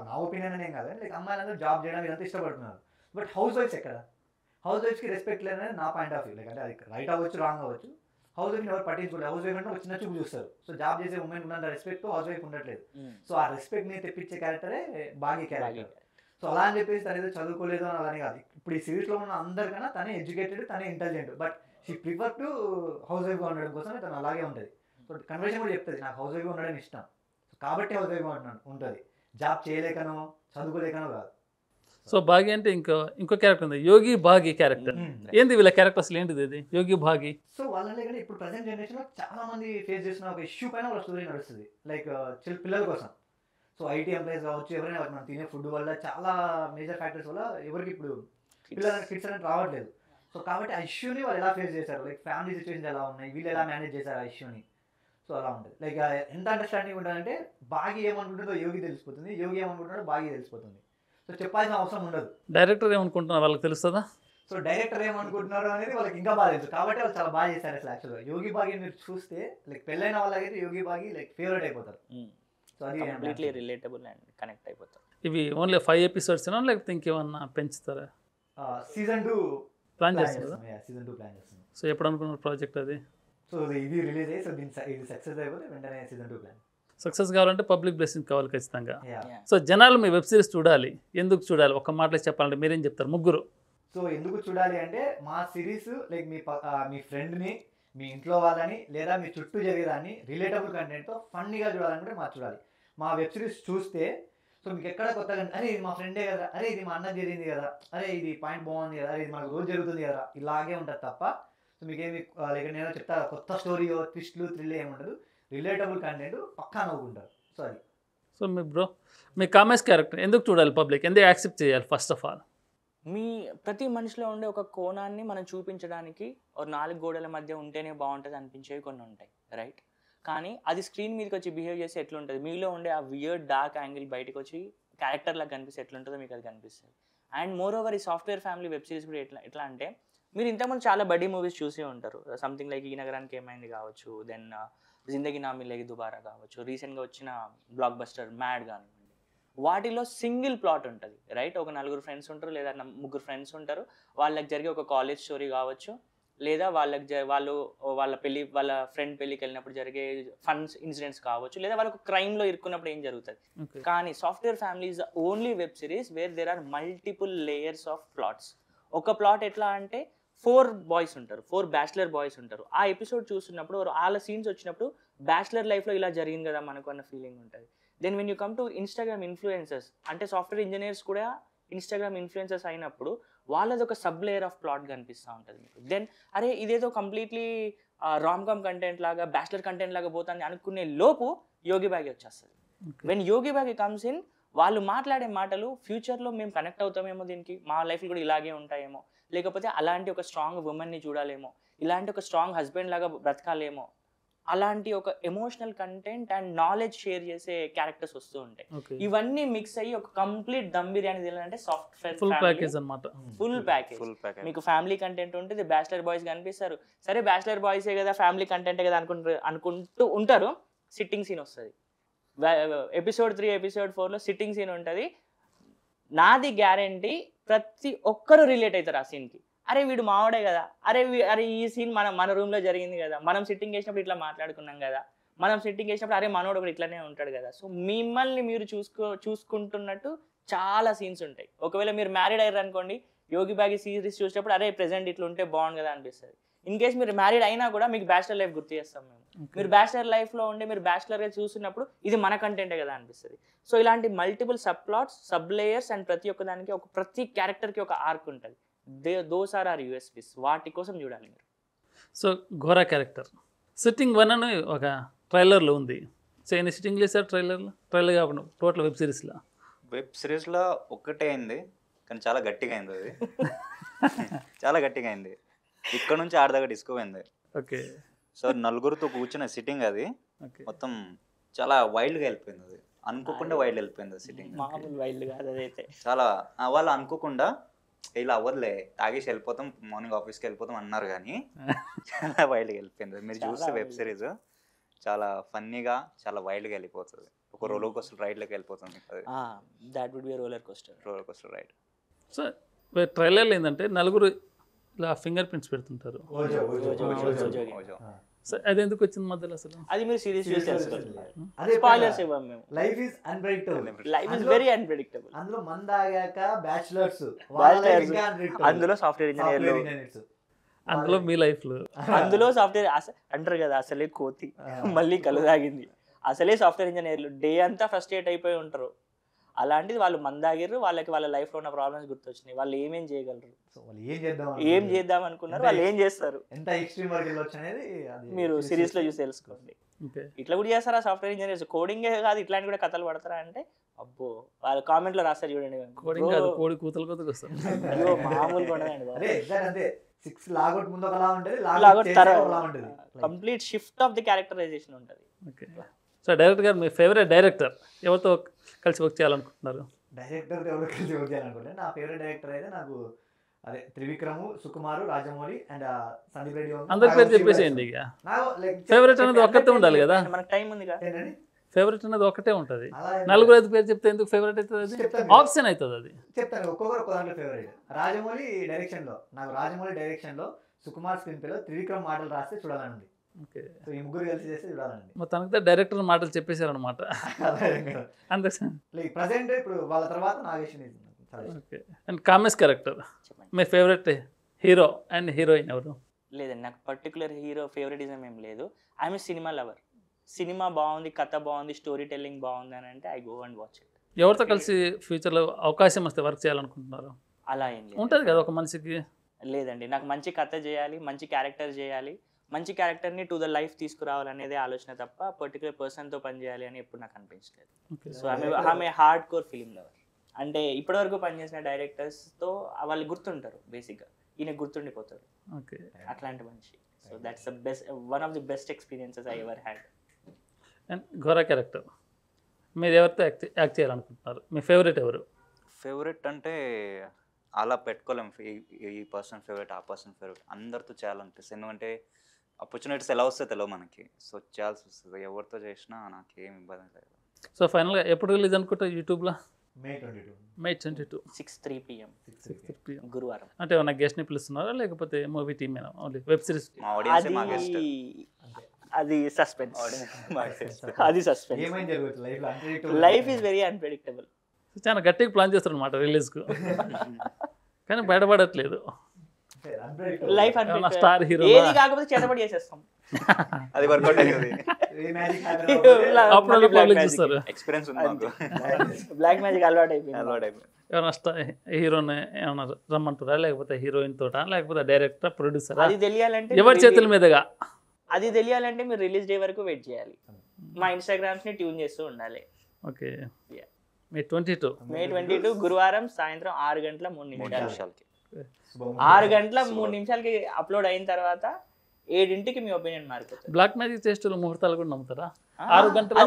నా ఒపీనియన్ అనేం కాదు, లైక్ అమ్మాయిలందరూ జాబ్ చేయడం ఇదంతా ఇష్టపడుతున్నారు. బట్ హౌస్ వైఫ్స్ ఎక్కడ? హౌస్ వైఫ్స్కి రెస్పెక్ట్ లేదని నా పాయింట్ ఆఫ్ వ్యూ. లైక్ అంటే అది రైట్ అవ్వచ్చు, రాంగ్ అవ్వచ్చు. హౌస్ వైఫ్ని ఎవరు పట్టించుకోలేదు. హౌస్ వైఫ్ అంటే ఒక చిన్న చూపు చూస్తారు. సో జాబ్ చేసే ఉమెన్ ఉన్నంత రెస్పెక్ట్ హౌస్ వైఫ్ ఉండట్లేదు. సో ఆ రెస్పెక్ట్ని తెప్పించే క్యారెక్టరే బాగి క్యారెక్టర్. సో అలా అని చెప్పేసి తను ఏదో చదువుకోలేదు అని అలానే కాదు. ఇప్పుడు ఈ సిరీస్లో ఉన్న అందరికన్నా తనే ఎడ్యుకేటెడ్, తనే intelligent. But she prefer to house వైఫ్గా ఉండడం కోసం తను అలాగే ఉంటుంది. సో కన్వర్షన్ కూడా చెప్తుంది, నాకు హౌస్ వైఫ్గా ఉండడం ఇష్టం, కాబట్టి హౌస్ వైఫ్గా ఉంటుంది, జాబ్ చేయలేకనో చదువుకోలేకనో కాదు. సో బాగి అంటే ఇంకో క్యారెక్టర్ ఉంది, యోగి బాగి క్యారెక్టర్. ఏంది వీళ్ళ క్యారెక్టర్స్ ఏంటిది ఇది యోగి బాగి? సో వాళ్ళని కంటే ఇప్పుడు ప్రజెంట్ జనరేషన్లో చాలా మంది ఫేస్ చేసిన ఒక ఇష్యూ పైన వాళ్ళ స్టోరీ నడుస్తుంది. లైక్ పిల్లల కోసం. సో ఐటీ ఎంప్లాయీస్ కావచ్చు, ఎవరైనా మనం తినే ఫుడ్ వల్ల చాలా మేజర్ ఫ్యాక్టర్స్ వల్ల ఎవరికి ఇప్పుడు కిడ్స్ అనేది రావట్లేదు. సో కాబట్టి ఆ ఇష్యూని వాళ్ళు ఎలా ఫేస్ చేశారు, లైక్ ఫ్యామిలీ సిచ్యువేషన్స్ ఎలా ఉన్నాయి, వీళ్ళు ఎలా మేనేజ్ చేశారు ఆ ఇష్యూని. సో అలా ఉంటుంది. లైక్ ఎంత అండర్స్టాండింగ్ ఉంటుందంటే బాగి ఏమనుకుంటుందో యోగి తెలిసిపోతుంది, యోగి ఏమనుకుంటుందో బాగి తెలిసిపోతుంది. సో చెప్పాల్సిన అవసరం ఉండదు. డైరెక్టర్ ఏమనుకుంటున్నారు వాళ్ళకి తెలుస్తుందా? సో డైరెక్టర్ ఏమనుకుంటున్నారు అనేది వాళ్ళకి ఇంకా బాగా తెలుసు, కాబట్టి వాళ్ళు చాలా బాగా చేశారు అసలు. యాక్చువల్గా యోగి బాగి మీరు చూస్తే లైక్ పెళ్ళైన వాళ్ళకైతే యోగి బాగి లైక్ ఫేవరెట్ అయిపోతారు. సో అది కంప్లీట్లీ రిలేటబుల్ అండ్ కనెక్ట్ అయిపోతారు. ఇవి ఓన్లీ 5 ఎపిసోడ్స్ లేకపోతే ఇంకేమన్నా పెంచుతారా? సీజన్ 2 ప్లాన్ చేస్తారా? సీజన్ 2 ప్లాన్ చేస్తున్నాం. సో ఎప్పుడు అనుకున్నారు ప్రాజెక్ట్ అది? సో ఇది రిలీజ్ అయ్యి, సో ఇది సక్సెస్ అయిపోతే వెంటనే సీజన్ 2 ప్లాన్. సక్సెస్ కావాలంటే పబ్లిక్ బ్లెస్సింగ్ కావాలి ఖచ్చితంగా. యా. సో జనాలు మీ వెబ్ సిరీస్ చూడాలి, ఎందుకు చూడాలి ఒక్క మాటలో చెప్పాలంటే మీరేం చెప్తారు ముగ్గురు? సో ఎందుకు చూడాలి అంటే మా సిరీస్ లైక్ మీ ఫ్రెండ్ని, మీ ఇంట్లో వాళ్ళని, లేదా మీ చుట్టూ జరిగేదాన్ని రిలేటబుల్ కంటెంట్తో ఫన్నీగా చూడాలంటే మా చూడాలి. మా వెబ్ సిరీస్ చూస్తే సో మీకు ఎక్కడ కొత్తగా అరే ఇది మా ఫ్రెండే కదా, అరే ఇది మా అన్నకు జరిగింది కదా, అరే ఇది పాయింట్ బాగుంది కదా, అరే ఇది మనకు రోజు జరుగుతుంది కదా, ఇలాగే ఉంటుంది తప్ప సో మీకేమి లైక్ నేను చెప్తా కొత్త స్టోరీయో ట్విస్ట్లు థ్రిల్ ఏమి ఉండదు. రిలేటబుల్ కంటెంట్ పక్కా నవ్వుకుంటారు. సో అది. సో మీ కామర్స్ క్యారెక్టర్ ఎందుకు చూడాలి పబ్లిక్, ఎందుకు యాక్సెప్ట్ చేయాలి? ఫస్ట్ ఆఫ్ ఆల్ మీ ప్రతి మనిషిలో ఉండే ఒక కోణాన్ని మనం చూపించడానికి ఒక 4 గోడల మధ్య ఉంటేనే బాగుంటుంది అనిపించేవి కొన్ని ఉంటాయి, రైట్? కానీ అది స్క్రీన్ మీదకి వచ్చి బిహేవ్ చేస్తే ఎట్లుంటుంది, మీలో ఉండే ఆ వియర్డ్ డార్క్ యాంగిల్ బయటకు వచ్చి క్యారెక్టర్ లాగా కనిపిస్తే ఎట్లుంటుందో మీకు అది కనిపిస్తుంది. అండ్ మోర్ ఓవర్ ఈ సాఫ్ట్వేర్ ఫ్యామిలీ వెబ్ సిరీస్ కూడా ఎట్లా అంటే మీరు ఇంతకుముందు చాలా బడ్డీ మూవీస్ చూసి ఉంటారు. సంథింగ్ లైక్ ఈ నగరానికి ఏమైంది కావచ్చు, దెన్ జిందగీ నా మిలేగి దుబారా కావచ్చు, రీసెంట్గా వచ్చిన బ్లాక్ బస్టర్ మ్యాడ్ కానివ్వండి. వాటిలో సింగిల్ ప్లాట్ ఉంటుంది, రైట్? ఒక 4 ఫ్రెండ్స్ ఉంటారు లేదా 3 ఫ్రెండ్స్ ఉంటారు. వాళ్ళకి జరిగే ఒక కాలేజ్ స్టోరీ కావచ్చు, లేదా వాళ్ళ ఫ్రెండ్ పెళ్ళికి వెళ్ళినప్పుడు జరిగే ఫన్స్ ఇన్సిడెంట్స్ కావచ్చు, లేదా వాళ్ళకు క్రైమ్లో ఇరుక్కున్నప్పుడు ఏం జరుగుతుంది. కానీ software family is the only web series where there are multiple layers of plots. ఒక ప్లాట్ ఎట్లా అంటే 4 బాయ్స్ ఉంటారు, 4 బ్యాచిలర్ బాయ్స్ ఉంటారు. ఆ ఎపిసోడ్ చూస్తున్నప్పుడు వాళ్ళ సీన్స్ వచ్చినప్పుడు బ్యాచిలర్ లైఫ్లో ఇలా జరిగింది కదా మనకు అన్న ఫీలింగ్ ఉంటుంది. Then when you come to Instagram influencers, అంటే సాఫ్ట్వేర్ ఇంజనీర్స్ కూడా ఇన్స్టాగ్రామ్ ఇన్ఫ్లుయెన్సర్స్ అయినప్పుడు వాళ్ళది ఒక సబ్ లేయర్ ఆఫ్ ప్లాట్ కనిపిస్తూ ఉంటుంది మీకు. దెన్ అరే ఇదేదో కంప్లీట్లీ రామ్ కామ్ కంటెంట్ లాగా బ్యాచిలర్ కంటెంట్ లాగా పోతుంది అనుకునే లోపు యోగి బాగి వచ్చేస్తుంది. When Yogi Bagi comes in, వాళ్ళు మాట్లాడే మాటలు ఫ్యూచర్లో మేము కనెక్ట్ అవుతామేమో, దీనికి మా లైఫ్లో కూడా ఇలాగే ఉంటాయేమో, లేకపోతే అలాంటి ఒక స్ట్రాంగ్ ఉమెన్ని చూడాలేమో, ఇలాంటి ఒక స్ట్రాంగ్ హస్బెండ్ లాగా బ్రతకాలేమో, అలాంటి ఒక emotional content and knowledge share చేసే క్యారెక్టర్స్ వస్తూ ఉంటాయి. ఇవన్నీ మిక్స్ అయ్యి ఒక కంప్లీట్ దమ్ బిర్యానీ తినాలంటే సాఫ్ట్వేర్ ఫుల్ ప్యాకేజ్ అన్నమాట. Full package. మీకు ఫ్యామిలీ కంటెంట్ ఉంటుంది, బ్యాచిలర్ బాయ్స్ కనిపిస్తారు. సరే బ్యాచిలర్ బాయ్సే కదా, ఫ్యామిలీ కంటెంటే కదా అనుకుంటూ ఉంటారు. సిట్టింగ్ సీన్ వస్తుంది. ఎపిసోడ్ 3 ఎపిసోడ్ 4లో సిట్టింగ్ సీన్ ఉంటుంది. నాది గ్యారంటీ ప్రతి ఒక్కరు రిలేట్ అవుతారు ఆ సీన్కి. అరే వీడు మావాడే కదా, అరే ఈ సీన్ మన రూమ్లో జరిగింది కదా, మనం సిట్టింగ్ చేసినప్పుడు ఇట్లా మాట్లాడుకున్నాం కదా, మనం సిట్టింగ్ చేసినప్పుడు అరే మనోడు ఒకటి ఇట్లానే ఉంటాడు కదా. సో మిమ్మల్ని మీరు చూసుకుంటున్నట్టు చాలా సీన్స్ ఉంటాయి. ఒకవేళ మీరు మ్యారీడ్ అయ్యారు అనుకోండి, యోగి బాగి సిరీస్ చూసినప్పుడు అరే ప్రెజెంట్ ఇట్లా ఉంటే బాగుంది కదా అనిపిస్తుంది. ఇన్ కేస్ మీరు మ్యారీడ్ అయినా కూడా మీకు బ్యాచిలర్ లైఫ్ గుర్తు చేస్తాం మేము. మీరు బ్యాచిలర్ లైఫ్లో ఉండి మీరు బ్యాచిలర్గా చూస్తున్నప్పుడు ఇది మన కంటెంటే కదా అనిపిస్తుంది. సో ఇలాంటి multiple sub plots, sub layers and ప్రతి ఒక్కదానికి ప్రతి క్యారెక్టర్కి ఒక ఆర్క్ ఉంటుంది. Those are USPs. వాటి కోసం చూడాలి మీరు. సో ఘోరా క్యారెక్టర్ సిట్టింగ్ 1 అని ఒక ట్రైలర్లో ఉంది. సో ఎన్ని సిట్టింగ్లు వేసారు ట్రైలర్ కాకుండా టోటల్ వెబ్ సిరీస్లో ఒక్కటే అయింది, కానీ చాలా గట్టిగా అయింది అది. చాలా గట్టిగా అయింది. ఇక్కడ నుంచి ఆడదాకా డిస్కో పోయింది. ఓకే సో నలుగురితో కూర్చున్న సిట్టింగ్ అది ఓకే మొత్తం చాలా వైల్డ్గా వెళ్ళిపోయింది. అది అనుకోకుండా వైల్డ్ వెళ్ళిపోయింది సిట్టింగ్. మామూలు వైల్డ్ కాదు అదైతే. చాలా వాళ్ళు అనుకోకుండా ఇలా అవ్వదులే తాగేసి వెళ్ళిపోతాం మార్నింగ్ ఆఫీస్కి వెళ్ళిపోతాం అన్నారు కానీ చాలా వైల్డ్గా వెళ్ళిపోయింది. మీరు చూస్తే వెబ్ సిరీస్ చాలా ఫన్నీగా చాలా వైల్డ్గా వెళ్ళిపోతుంది. ఒక రోలర్ కోస్టర్ రైడ్లోకి వెళ్ళిపోతుంది. అది that would be roller coaster. Roller coaster ride. So ట్రైలర్లో ఏంటంటే నలుగురు ఇలా ఫింగర్ ప్రింట్స్ పెడుతుంటారు. సో అది ఎందుకు వచ్చింది మధ్యలో అసలు? అది మీరు సీరియస్ చూసి తెలుసుకోవాలి. అదే స్పాయిలర్స్ ఇవ్వం మేము. Life is unpredictable. Life is very unpredictable. అందులో మందాగాక బ్యాచులర్స్, అందులో సాఫ్ట్వేర్ ఇంజనీర్లు, అందులో మీ లైఫ్లో అందులో సాఫ్ట్వేర్ అంటారు కదా అసలే కోతి మళ్ళీ కలు తాగింది. అసలే సాఫ్ట్వేర్ ఇంజనీర్లు డే అంతా ఫ్రస్ట్రేట్ అయిపోయి ఉంటారు. అలాంటిది వాళ్ళు మందాగిర్రు, వాళ్ళకి వాళ్ళ లైఫ్లో ఉన్న ప్రాబ్లమ్స్ గుర్తొచ్చినాయి. వాళ్ళు ఏమేం చేయగలరు, ఏం చేద్దాం అనుకున్నారు, వాళ్ళు ఏం చేస్తారు, ఎంత ఎక్స్ట్రీమ్ వరకు వెళ్ళొచ్చు అనేది మీరు సిరీస్ లో చూసి తెలుసుకోండి. ఇట్లా కూడా చేస్తారా సాఫ్ట్వేర్ ఇంజనీర్స్? కోడింగే కాదు ఇట్లాంటి కూడా కథలు పడతారా అంటే అబ్బో వాళ్ళు కామెంట్ లో రాస్తారు చూడండి. కోడింగ్ కాదు కోడి కూతలు కూతలు వస్తారు. అయ్యో మామూలుగా ఉండదండి complete shift of the characterisation ఉంటుంది. ఓకే సో డైరెక్టర్ గారు మీ ఫేవరెట్ డైరెక్టర్ ఎవరితో కలిసి వర్క్ చేయాలనుకుంటున్నారు? డైరెక్టర్ ఎవరు కలిసి వర్క్ చేయాలనుకుంటే నా ఫేవరెట్ డైరెక్టర్ అయితే నాకు అదే త్రివిక్రమ్, సుకుమారు, రాజమౌళి అండ్ సందీప్ రెడ్డి. అందరి పేరు చెప్పేసేయండి. ఇక ఫేవరెట్ అనేది ఒక్కటే ఉండాలి కదా, మనకు టైం ఉంది కదా. ఫేవరెట్ అనేది ఒకటే ఉంటుంది. నలుగురు ఐదు పేరు చెప్తే ఎందుకు ఫేవరెట్ అవుతుంది? అది ఆప్షన్ అవుతుంది. అది చెప్తాను ఒక్కొక్కరు ఒక్క దాంట్లో ఫేవరెట్. రాజమౌళి డైరెక్షన్ లో నాకు రాజమౌళి డైరెక్షన్ లో సుకుమార్ స్క్రీన్ ప్లేలో త్రివిక్రమ్ మాటలు రాస్తే చూడాలని. ఓకే సో ఈ ముగ్గురు కలిసి చేస్తే చూడాలండి. మొత్తానికి డైరెక్టర్ మాటలు చెప్పేశారు అనమాట. అంతే ప్రజెంట్ ఇప్పుడు వాళ్ళ తర్వాత Nagesh. Okay and comes character మీ ఫేవరెట్ హీరో అండ్ హీరోయిన్ ఎవరు? లేదండి నాకు పర్టికులర్ హీరో ఫేవరెటిజం ఏం లేదు. I'm cinema lover. సినిమా బాగుంది, కథ బాగుంది, స్టోరీ టెల్లింగ్ బాగుంది అని అంటే I go and watch it. ఎవరితో కలిసి ఫ్యూచర్లో అవకాశం వస్తే వర్క్ చేయాలనుకుంటున్నారు? అలా ఏం లేదు ఉంటుంది కదా ఒక మనిషికి. లేదండి నాకు మంచి కథ చేయాలి, మంచి క్యారెక్టర్ చేయాలి, మంచి క్యారెక్టర్ని టు ద లైఫ్ తీసుకురావాలనేదే ఆలోచన తప్ప పర్టికులర్ పర్సన్తో పని చేయాలి అని ఎప్పుడు నాకు అనిపించలేదు. సో ఆమె హార్డ్ కోర్ ఫిలిం లవర్. అంటే ఇప్పటివరకు పనిచేసిన డైరెక్టర్స్తో వాళ్ళు గుర్తుంటారు బేసిక్గా, ఈయన గుర్తుండిపోతారు. ఓకే అట్లాంటి మనిషి. So that's the best, one of the best experiences I ever had. And Gora character మీరు ఎవరితో యాక్ట్ చేయాలనుకుంటున్నారు? మీ ఫేవరెట్ ఎవరు? ఫేవరెట్ అంటే అలా పెట్టుకోలేము. ఈ పర్సన్ ఫేవరెట్, ఆ పర్సన్ ఫేవరెట్, అందరితో చేయాలనిపిస్తుంది. ఎందుకంటే ఆపర్చునిటీస్ ఎలా వస్తే తెలియదు మనకి. సో చేయాల్సి వస్తుంది. ఎవరితో చేసినా నాకు ఏం ఇబ్బంది లేదు. సో ఫైనల్గా ఎప్పుడు రిలీజ్ అనుకుంటా యూట్యూబ్లో? May 22. May 22 6:03 PM గురువారం. అంటే ఏమన్నా గెస్ట్ని పిలుస్తున్నారా లేకపోతే movie team only web series? మా ఆడియన్స్ మా గెస్ట్. అది సస్పెన్స్. అది సస్పెన్స్. ఏమైనా జరగవచ్చు లైఫ్ లో. Life is very unpredictable. చాలా గట్టిగా ప్లాన్ చేస్తారు అనమాట రిలీజ్కు, కానీ బయటపడట్లేదు. లైఫ్ స్టార్ హీరో ఏది కాకపోతే చేతబడి చేసేస్తాం. అది వర్కౌట్ అయ్యేది. ఎక్స్పీరియన్స్ ఉంది మాకు. బ్లాక్ మ్యాజిక్ అలవాటు అయిపోయింది. ఏమన్నా హీరోని ఏమన్నా రమ్మంటారా లేకపోతే హీరోయిన్ తోట లేకపోతే డైరెక్టర్ ప్రొడ్యూసర్? అది తెలియాలంటే ఎవరి చేతుల మీదుగా? అది తెలియాలంటే మీరు రిలీజ్ డే వరకు వెయిట్ చేయాలి. మా ఇన్స్టాగ్రామ్స్ ని ట్యూన్ చేస్తూ ఉండాలి. ఓకే May 22 గురువారం సాయంత్రం 6:03 6:03 అప్లోడ్ అయిన తర్వాత 7 మీ ఒపీనియన్ మారిపోతుంది. బ్లాక్ మ్యాజిక్ చేస్తున్న ముహూర్తాలు కూడా నమ్ముతారా? 6:03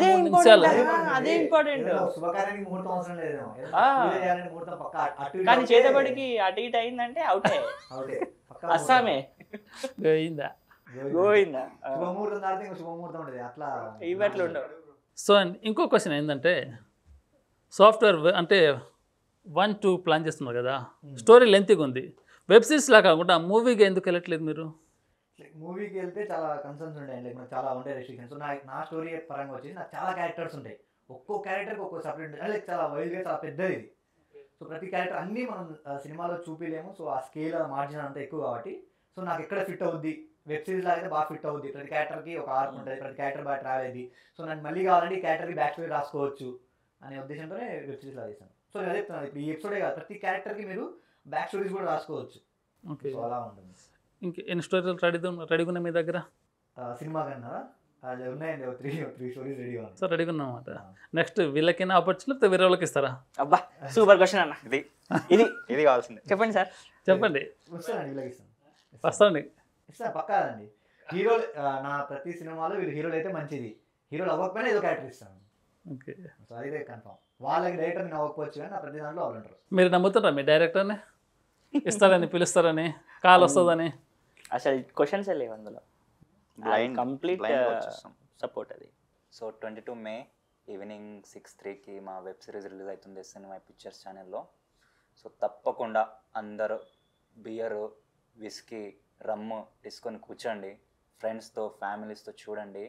అదే ఇంపార్టెంట్. శుభకార్యానికి ముహూర్తం అవసరం లేదు. ముహూర్తం పక్కా. కానీ చేతబడికి అటు ఇటు అయిందంటే అవుటే, అస్సామే గోయిందా. శుభముహూర్తం దాటితే ఇంకో శుభముహూర్తం ఉంటుంది. అట్లా ఇవట్లు ఉండవు. సో ఇంకో క్వశ్చన్ ఏంటంటే సాఫ్ట్వేర్ అంటే 1-2 ప్లాన్ చేస్తున్నారు కదా, స్టోరీ లెంత్గా ఉంది. వెబ్ సిరీస్లా కాకుండా మూవీకి ఎందుకు వెళ్ళట్లేదు మీరు? మూవీకి వెళ్తే చాలా కన్సర్న్స్ ఉంటాయి. లైక్ నాకు చాలా ఉంటాయి రెస్ట్రిక్షన్స్. సో నా స్టోరీ పరంగా వచ్చేసి నాకు చాలా క్యారెక్టర్స్ ఉంటాయి. ఒక్కో క్యారెక్టర్కి ఒక్కో సపరేట్ ఉంటుంది. లైక్ చాలా వైల్డ్గా చాలా పెద్దది ఇది. సో ప్రతి క్యారెక్టర్ అన్నీ మనం సినిమాలో చూపించలేము. సో ఆ స్కేల్ మార్జిన్ అంతా ఎక్కువ కాబట్టి సో నాకు ఎక్కడ ఫిట్ అవుద్ది, వెబ్ సిరీస్ లాగా బాగా ఫిట్ అవుద్ది. ప్రతి క్యారెక్టర్కి ఒక ఆర్క్ ఉంటుంది, ప్రతి క్యారెక్టర్ బాగా ట్రావెల్ అయ్యింది. సో నాకు మళ్ళీ కావాలంటే ఈ క్యారెక్టర్కి బ్యాక్ స్టోరీ రాసుకోవచ్చు అనే ఉద్దేశంతోనే వెబ్ సిరీస్ లాగా చేశాను. సో నేను చెప్తున్నాను ఇప్పుడు ఈ ఎపిసోడే కాదు, ప్రతి క్యారెక్టర్కి మీరు బ్యాక్ స్టోరీస్ కూడా రాసుకోవచ్చు. ఓకే అలా ఉంటుంది. ఇంక ఎన్ని స్టోరీలు రెడీగా ఉన్నాయి మీ దగ్గర? సినిమా కన్నా అది ఉన్నాయండి. 3 స్టోరీస్ రెడీ ఉంది. సో రెడీగా ఉన్నమాట. నెక్స్ట్ వీళ్ళకైనా ఆపర్చునిటీ వేరే వాళ్ళకి ఇస్తారా? అబ్బా సూపర్ క్వశ్చన్ అన్న. ఇది కావాల్సిందే. చెప్పండి సార్. చెప్పండి. వస్తానండి వీళ్ళకి ఇస్తాను. వస్తాండి. ఇస్తా పక్కా అండి. హీరోలు నా ప్రతి సినిమాలో వీళ్ళు హీరోలు అయితే మంచిది, హీరోలు అవ్వకపోయినా ఏదో క్యారెక్టర్ ఇస్తాను. ఓకే. సో అదే కన్ఫామ్. వాళ్ళకి డైరెక్టర్ నేను అవ్వకపోవచ్చు కానీ నా ప్రతి దాంట్లో వాళ్ళు ఉంటారు. మీరు నమ్ముతారా మీ డైరెక్టర్ని ఇస్తారని, పిలుస్తారని, కాల్ వస్తుందని? అసలు క్వశ్చన్సే లేవు అందులో. కంప్లీట్ సపోర్ట్ అది. సో 22 మే ఈవినింగ్ 6:03కి మా వెబ్ సిరీస్ రిలీజ్ అవుతుంది SNY పిక్చర్స్ ఛానల్లో. సో తప్పకుండా అందరూ బియరు, విస్కీ, రమ్ము తీసుకొని కూర్చోండి, ఫ్రెండ్స్తో ఫ్యామిలీస్తో చూడండి.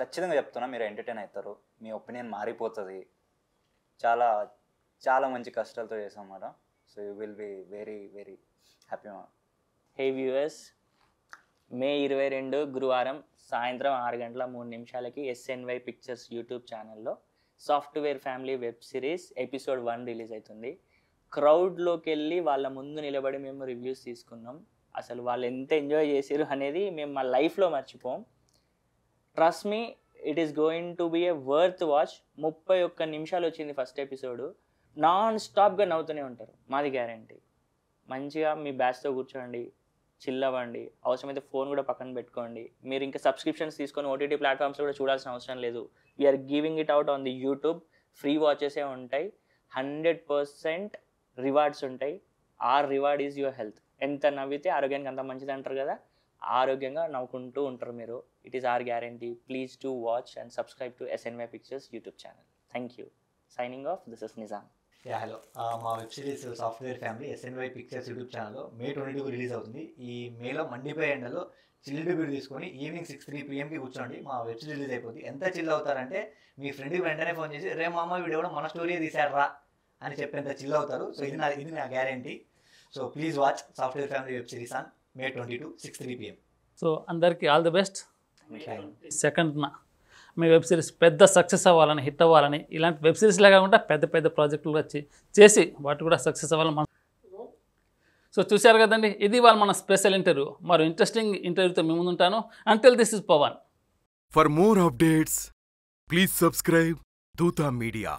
ఖచ్చితంగా చెప్తున్నా, మీరు ఎంటర్టైన్ అవుతారు, మీ ఒపీనియన్ మారిపోతుంది. చాలా చాలా మంచి కష్టాలతో చేసాం అన్నమాట. So you will be very very happy. Hey viewers, May 22 గురువారం సాయంత్రం 6:03 SNY పిక్చర్స్ యూట్యూబ్ ఛానల్లో software family web series episode 1 release అవుతుంది. క్రౌడ్లోకి వెళ్ళి వాళ్ళ ముందు నిలబడి మేము రివ్యూస్ తీసుకున్నాం. అసలు వాళ్ళు ఎంత ఎంజాయ్ చేసారు అనేది మేము మా లైఫ్లో మర్చిపోం. Trust me, it is going to be a worth watch. 31 నిమిషాలు వచ్చింది ఫస్ట్ ఎపిసోడ్. నాన్ స్టాప్గా నవ్వుతూనే ఉంటారు, మాది గ్యారంటీ. మంచిగా మీ బ్యాచ్తో కూర్చోండి, చిల్ అవ్వండి, అవసరమైతే ఫోన్ కూడా పక్కన పెట్టుకోండి. మీరు ఇంకా సబ్స్క్రిప్షన్స్ తీసుకొని OTT ప్లాట్ఫామ్స్లో కూడా చూడాల్సిన అవసరం లేదు. We are giving it out on the YouTube. Free వాచెసే ఉంటాయి, 100% రివార్డ్స్ ఉంటాయి. Our reward is your health. ఎంత నవ్వితే ఆరోగ్యానికి అంత మంచిది అంటారు కదా, ఆరోగ్యంగా నవ్వుకుంటూ ఉంటారు మీరు. It is our guarantee. Please to watch and subscribe to SNY pictures YouTube channel. Thank you. Signing off, this is Nizam. Hello, మా web series software family SNY pictures YouTube ఛానల్లో May 22 రిలీజ్ అవుతుంది. ఈ మేలో మండిపోయే ఎండలో చిల్డ్ బీర్ తీసుకొని ఈవినింగ్ 6:03 PM కూర్చోండి, మా వెబ్ సిరీస్ రిలీజ్ అయిపోతుంది. ఎంత చిల్ అవుతారంటే మీ ఫ్రెండ్కి వెంటనే ఫోన్ చేసి రే మామ వీడియో కూడా మన స్టోరీ తీసారా అని చెప్పేంత చిల్ అవుతారు. సో ఇది నా guarantee. So please watch software family web series on May 22, 6:03 PM. So అందరికీ ఆల్ ది బెస్ట్. సెకండ్న మీ వెబ్ సిరీస్ పెద్ద సక్సెస్ అవ్వాలని, హిట్ అవ్వాలని, ఇలాంటి వెబ్ సిరీస్లే కాకుండా పెద్ద పెద్ద ప్రాజెక్టులు చేసి వాటి కూడా సక్సెస్ అవ్వాలని. సో చూశారు కదండి, ఇది వాళ్ళ మన స్పెషల్ ఇంటర్వ్యూ. మరో ఇంట్రెస్టింగ్ ఇంటర్వ్యూతో మీ ముందు ఉంటాను. Until this is Pawan. For more updates, please subscribe Dutta Media.